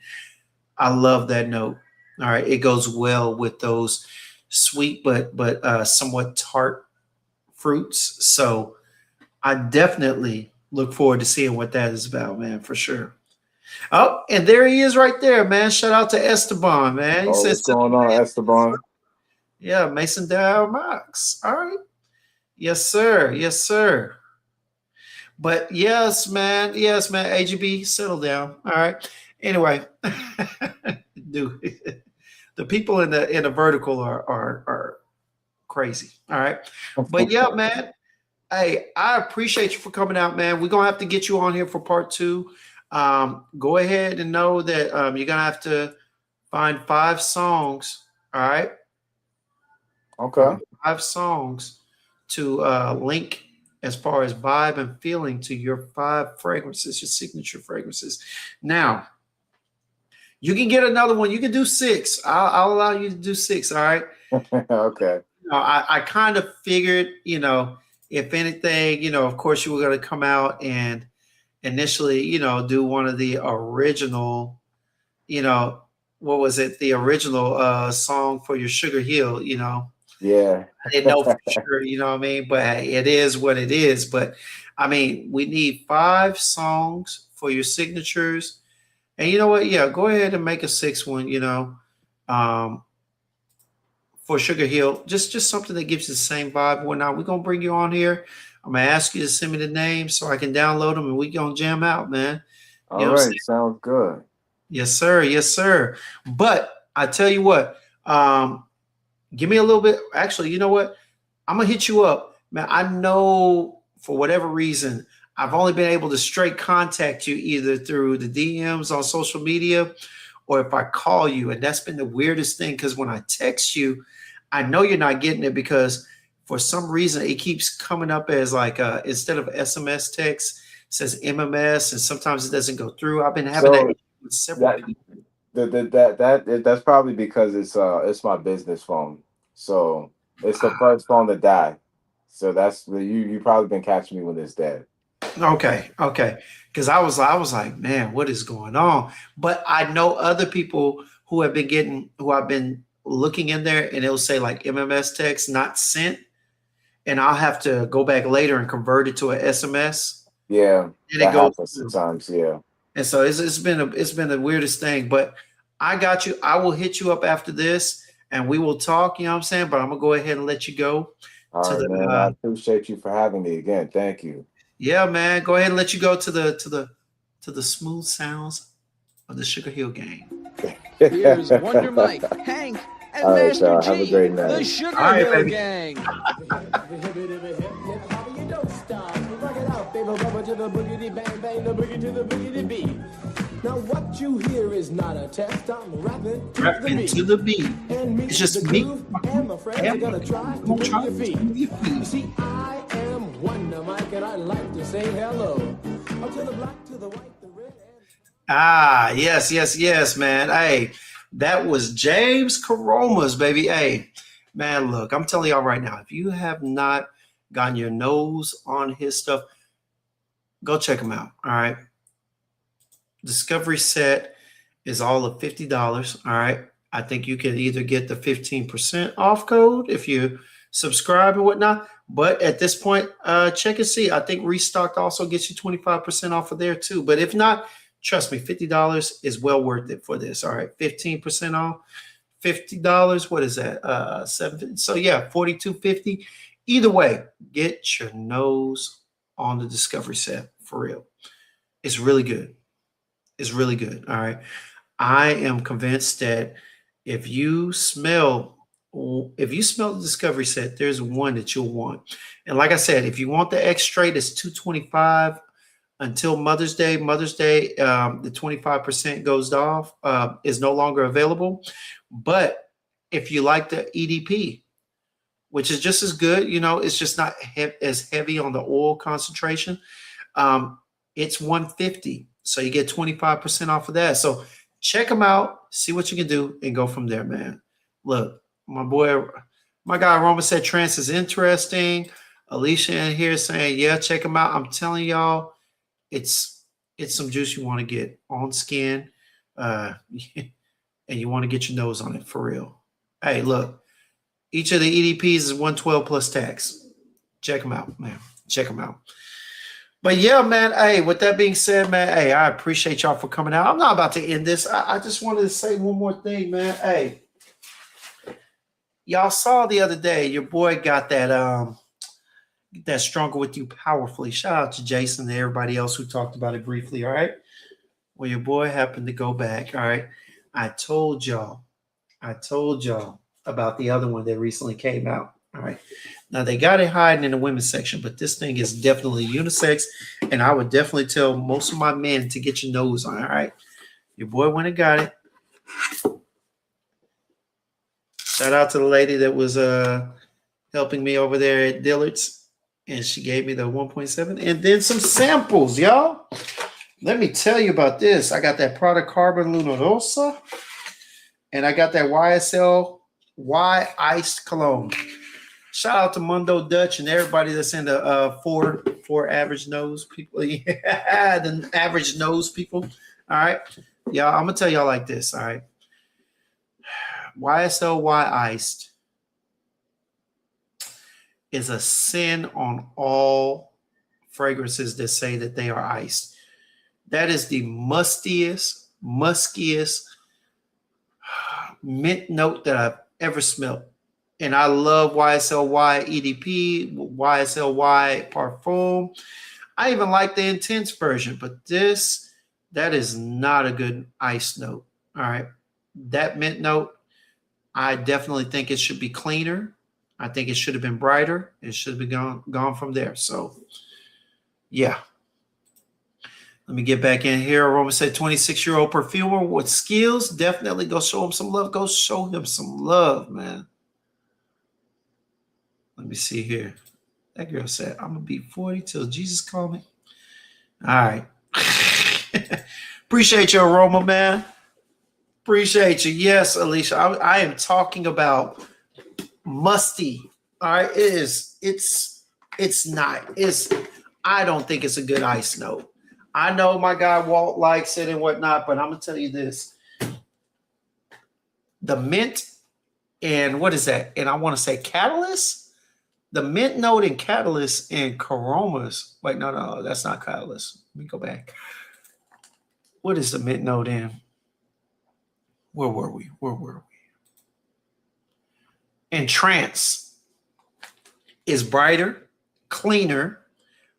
I love that note. All right. It goes well with those sweet but somewhat tart fruits. So I definitely look forward to seeing what that is about, man, for sure. Oh, and there he is right there, man. Shout out to Esteban, man. He Oh, what's says, going on, Esteban? yeah, Mason Dow Max. All right. Yes, sir. Yes, sir. But yes, man. Yes, man. AGB, settle down. All right. Anyway, dude, the people in the vertical are crazy. All right. But yeah, man. Hey, I appreciate you for coming out, man. We're gonna have to get you on here for part two. Go ahead and know that you're gonna have to find 5 songs. All right, Okay. find 5 songs to link as far as vibe and feeling to your 5 fragrances, your signature fragrances. Now you can get another one. You can do 6. I'll allow you to do 6. All right. Okay. I kind of figured, if anything, of course you were going to come out and initially, do one of the original, you know, what was it? The original song for your Sugar Hill, Yeah. I didn't know for sure, you know what I mean? But hey, it is what it is. But I mean, we need 5 songs for your signatures. And you know what? Yeah, go ahead and make a 6th one, um, for Sugar Hill. Just something that gives you the same vibe. Well, now we're gonna bring you on here. I'm gonna ask you to send me the names so I can download them and we gonna jam out, man. You All know what I'm saying? right. Sounds good. Yes, sir. Yes, sir. But I tell you what, give me a little bit. Actually, you know what? I'm gonna hit you up, man. I know for whatever reason, I've only been able to straight contact you either through the DMs on social media or if I call you, and that's been the weirdest thing because when I text you, I know you're not getting it because for some reason it keeps coming up as like instead of SMS text, it says MMS, and sometimes it doesn't go through. I've been having that So issue with several that people. that's probably because it's my business phone. So it's the first phone to die. So that's you probably been catching me when it's dead. Okay, okay. Because I was like, man, what is going on? But I know other people who I've been looking in there, and it'll say like MMS text not sent, and I'll have to go back later and convert it to a SMS, Yeah, and it that goes happens through. sometimes. Yeah. And so it's been the weirdest thing. But I got you. I will hit you up after this, and we will talk. You know what I'm saying? But I'm gonna go ahead and let you go All to right, the. man. I appreciate you for having me again. Thank you. Yeah, man. Go ahead and let you go to the smooth sounds of the Sugar Hill Gang. Here's Wonder Mike, Hank, and All right, Master y'all. Have a G, great the night. All Sugar right, Hill baby. Gang. Now what you hear is not a test. I'm rapping to Rap the into beat. the beat. And me, It's just the me, groove, my and crew, my friends are and gonna try I'm to gonna move try your to feet. move your You feet. see, I am Wonder Mike, and I like to say hello. Up to the black, to the white, the red, and... Ah, yes, yes, yes, man. Hey, that was James Koromas, baby. Hey, man, look, I'm telling y'all right now, if you have not gotten your nose on his stuff, go check him out. All right. Discovery set is all of $50. All right. I think you can either get the 15% off code if you subscribe and whatnot. But at this point, check and see. I think Restocked also gets you 25% off of there too. But if not, trust me, $50 is well worth it for this. All right. 15% off. $50. What is that? 7. So yeah, 42.50. Either way, get your nose on the Discovery set for real. It's really good. It's really good. All right. I am convinced that if you smell if you smell the Discovery set, there's one that you'll want. And like I said, if you want the X straight, it's 225 until Mother's Day. Mother's Day, the 25% goes off, is no longer available. But if you like the EDP, which is just as good, it's just not as heavy on the oil concentration. Um, it's 150, so you get 25% off of that. So check them out, see what you can do, and go from there, man. Look, my guy Roma said trance is interesting. Alicia in here saying, yeah, check them out. I'm telling y'all, it's it's some juice you want to get on skin, uh, and you want to get your nose on it for real. Hey, look, each of the EDPs is 112 plus tax. Check them out, man. Check them out. But yeah, man. Hey, with that being said, man, hey, I appreciate y'all for coming out. I'm not about to end this. I just wanted to say one more thing, man. Hey, y'all saw the other day your boy got that stronger with you powerfully. Shout out to Jason and everybody else who talked about it briefly. All right. Well, your boy happened to go back. All right. I told y'all. I told y'all about the other one that recently came out. All right. Now they got it hiding in the women's section, but this thing is definitely unisex, and I would definitely tell most of my men to get your nose on. All right. Your boy went and got it. Shout out to the lady that was helping me over there at Dillard's, and she gave me the 1.7 and then some samples, y'all. Let me tell you about this. I got that Prada Carbon Luna Rosa, and I got that YSL Y Iced Cologne. Shout out to Mundo Dutch and everybody that's in the four average nose people. Yeah, the average nose people. All right. Y'all, I'm gonna tell y'all like this. All right. YSL Y Iced is a sin on all fragrances that say that they are iced. That is the muskiest mint note that I've ever smelled. And I love YSLY EDP, YSLY Parfum. I even like the intense version, but this That is not a good ice note. All right. That mint note, I definitely think it should be cleaner. I think it should have been brighter. It should have been gone from there. So, yeah. Let me get back in here. Aromas said 26-year-old perfumer with skills. Definitely go show him some love. Go show him some love, man. Let me see here. That girl said, I'm going to be 40 till Jesus call me. All right. Appreciate your aroma, man. Appreciate you. Yes, Alicia. I am talking about musty. All right. It's not. I don't think it's a good ice note. I know my guy Walt likes it and whatnot, but I'm gonna tell you this. The mint and what is that? And I want to say catalyst. The mint note and catalyst and Koromas. Wait, no, that's not catalyst. Let me go back. What is the mint note in? Where were we? And trance is brighter, cleaner.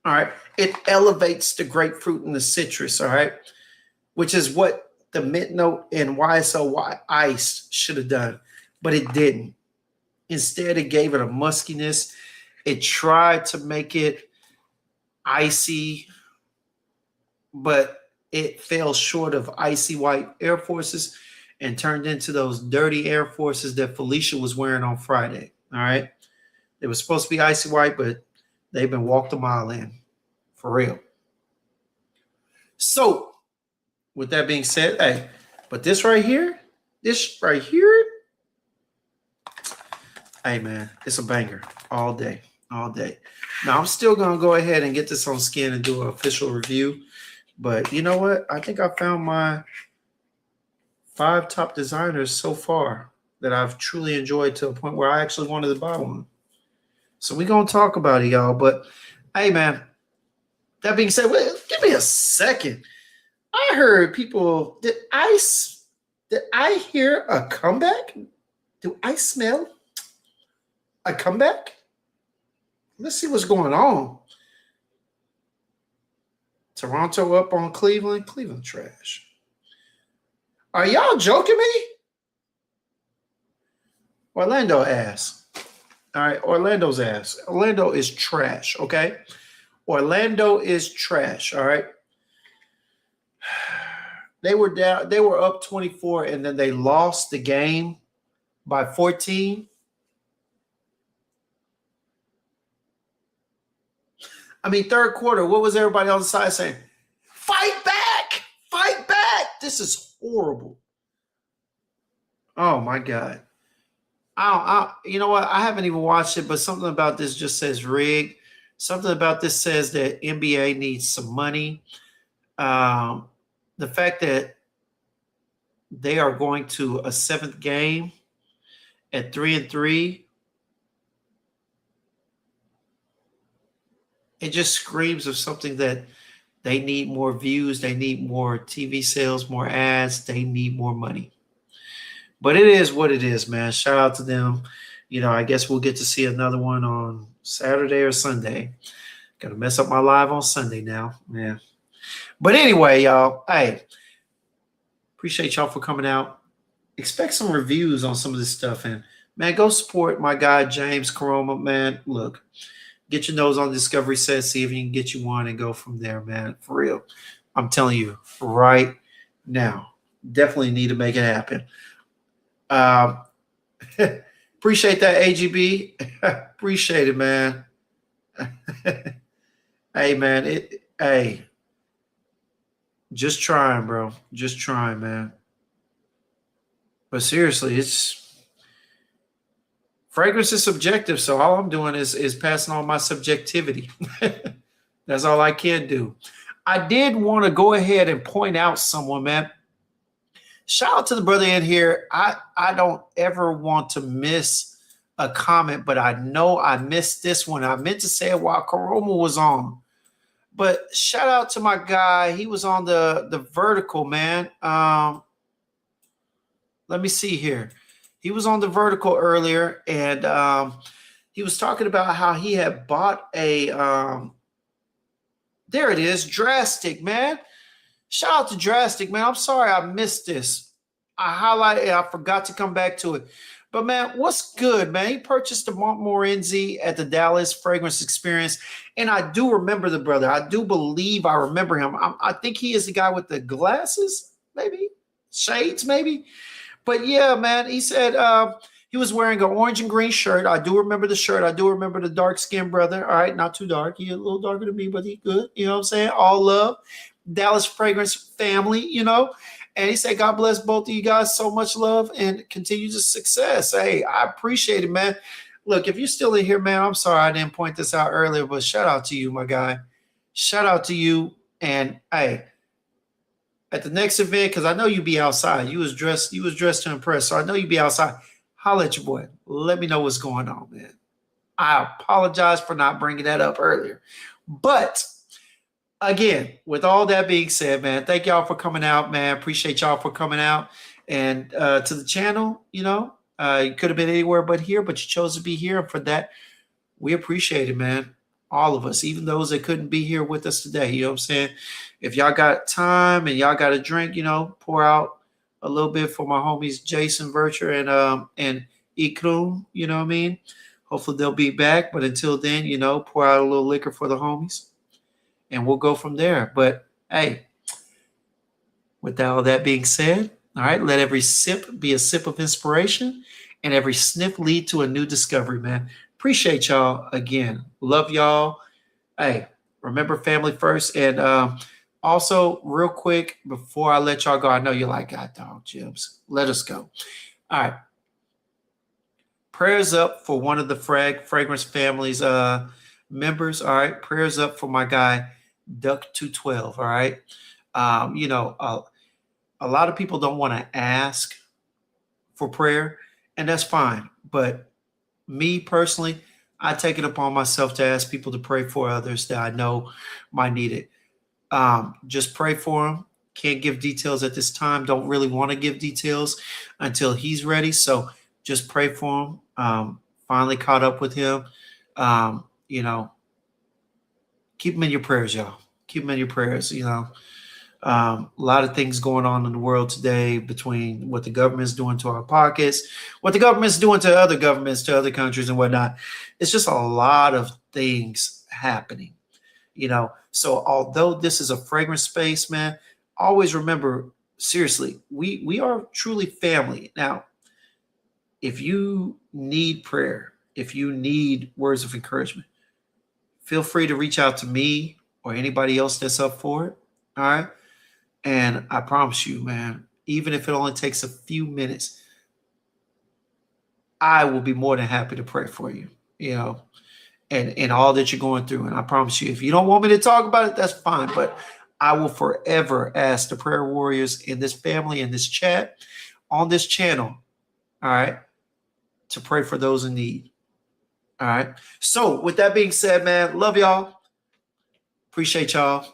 All right. It elevates the grapefruit and the citrus. All right. Which is what the mint note and YSL ice should have done, but it didn't. Instead, it gave it a muskiness. It tried to make it icy, but it fell short of icy white Air Forces and turned into those dirty Air Forces that Felicia was wearing on Friday. All right. They were supposed to be icy white, but they've been walked a mile in. For real. So, with that being said, hey, but this right here, hey, man, it's a banger all day. Now, I'm still going to go ahead and get this on skin and do an official review. But you know what? I think I found my 5 top designers so far that I've truly enjoyed to a point where I actually wanted to buy one. So we're going to talk about it, y'all. But, hey, man, that being said, wait, give me a second. I heard people, did I hear a comeback? Do I smell a comeback? Let's see what's going on. Toronto up on Cleveland. Cleveland trash. Are y'all joking me? Orlando ass. All right, Orlando's ass. Orlando is trash, okay? Orlando is trash, all right? They were down, they were up 24, and then they lost the game by 14. I mean, third quarter, what was everybody on the side saying? Fight back! Fight back! This is horrible. Oh, my God. You know what? I haven't even watched it, but something about this just says rigged. Something about this says that NBA needs some money. The fact that they are going to a 7th game at 3-3, it just screams of something that they need more views, they need more TV sales, more ads, they need more money. But it is what it is, man. Shout out to them. You know, I guess we'll get to see another one on Saturday or Sunday. Got to mess up my live on Sunday now, man. But anyway, y'all, hey, appreciate y'all for coming out. Expect some reviews on some of this stuff. And, man, go support my guy, James Koroma, man. Look, get your nose on the Discovery set, see if you can get you one and go from there, man. For real. I'm telling you right now. Definitely need to make it happen. Appreciate that, AGB. Appreciate it, man. Hey, man. Hey. Just trying, bro. Just trying, man. But seriously, fragrance is subjective, so all I'm doing is passing on my subjectivity. That's all I can do. I did want to go ahead and point out someone, man. Shout out to the brother in here. I don't ever want to miss a comment, but I know I missed this one. I meant to say it while Koroma was on. But shout out to my guy. He was on the vertical, man. Let me see here. He was on the vertical earlier, and he was talking about how he had bought a there it is, Drastic, man. Shout out to Drastic, man. I'm sorry I missed this. I highlighted it. I forgot to come back to it. But man, what's good, man? He purchased a Montmorency at the Dallas Fragrance Experience, and I do remember the brother. I do believe I remember him. I think he is the guy with the glasses, maybe shades, maybe. But yeah, man, he said he was wearing an orange and green shirt. I do remember the shirt. I do remember the dark skinned brother. All right, not too dark. He a little darker than me, but he good. You know what I'm saying? All love. Dallas Fragrance family, you know. And he said, God bless both of you guys. So much love and continued success. Hey, I appreciate it, man. Look, if you're still in here, man, I'm sorry I didn't point this out earlier, but shout out to you, my guy. Shout out to you. And hey, at the next event, because I know you be outside. You was dressed to impress. So I know you be outside. Holla at your boy. Let me know what's going on, man. I apologize for not bringing that up earlier. But again, with all that being said, man, thank y'all for coming out, man. Appreciate y'all for coming out and to the channel. You know, you could have been anywhere but here, but you chose to be here. And for that, we appreciate it, man. All of us, even those that couldn't be here with us today. You know what I'm saying? If y'all got time and y'all got a drink, you know, pour out a little bit for my homies Jason Vircher and Ikrum. You know what I mean? Hopefully they'll be back. But until then, you know, pour out a little liquor for the homies. And we'll go from there. But hey, with all that being said, all right, let every sip be a sip of inspiration and every sniff lead to a new discovery, man. Appreciate y'all again. Love y'all. Hey, remember family first. And also, real quick, before I let y'all go, I know you're like, God, dog, Jibs. Let us go. All right. Prayers up for one of the Fragrance family's members. All right. Prayers up for my guy, Duck 212. All right. You know, a lot of people don't want to ask for prayer, and that's fine. But me personally, I take it upon myself to ask people to pray for others that I know might need it. Just pray for them. Can't give details at this time. Don't really want to give details until he's ready. So just pray for him. Finally caught up with him. You know, keep him in your prayers, y'all. Keep him in your prayers. You know, a lot of things going on in the world today between what the government's doing to our pockets, what the government's doing to other governments, to other countries and whatnot. It's just a lot of things happening, you know. So although this is a fragrance space, man, always remember, seriously, we are truly family. Now, if you need prayer, if you need words of encouragement, feel free to reach out to me or anybody else that's up for it. All right. And I promise you, man, even if it only takes a few minutes, I will be more than happy to pray for you, you know, and all that you're going through. And I promise you, if you don't want me to talk about it, that's fine. But I will forever ask the prayer warriors in this family, in this chat, on this channel, all right, to pray for those in need. All right. So with that being said, man, love y'all. Appreciate y'all.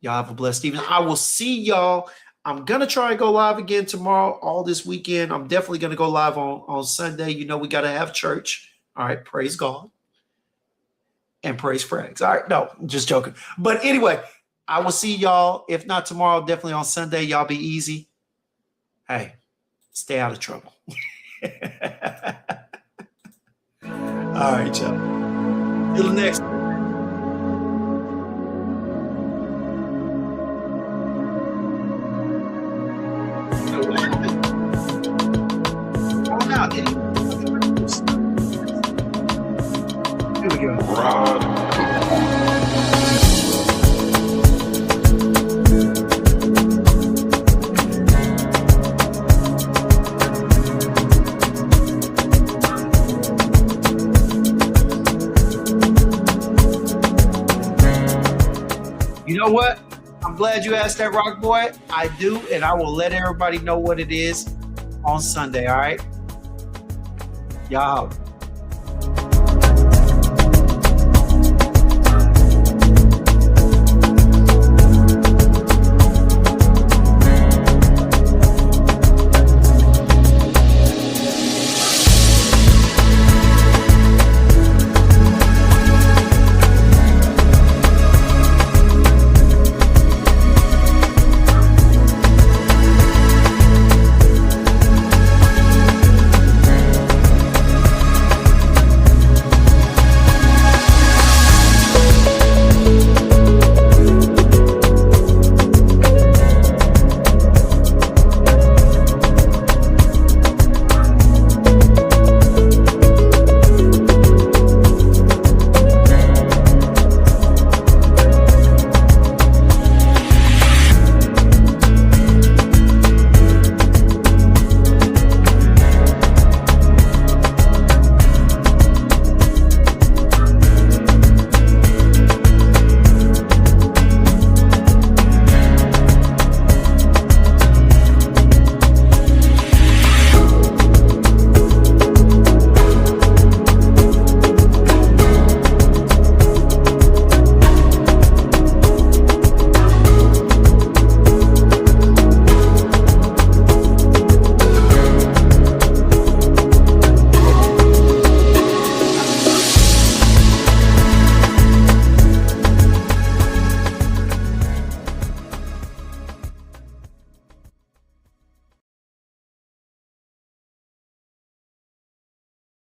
Y'all have a blessed evening. I will see y'all. I'm going to try and go live again tomorrow, all this weekend. I'm definitely going to go live on Sunday. You know, we got to have church. All right. Praise God. And praise Frags. All right. No, I'm just joking. But anyway, I will see y'all. If not tomorrow, definitely on Sunday. Y'all be easy. Hey, stay out of trouble. All right, y'all. Till the next one. Here we go. You know what? I'm glad you asked that, Rock Boy. I do, and I will let everybody know what it is on Sunday, all right? Y'all.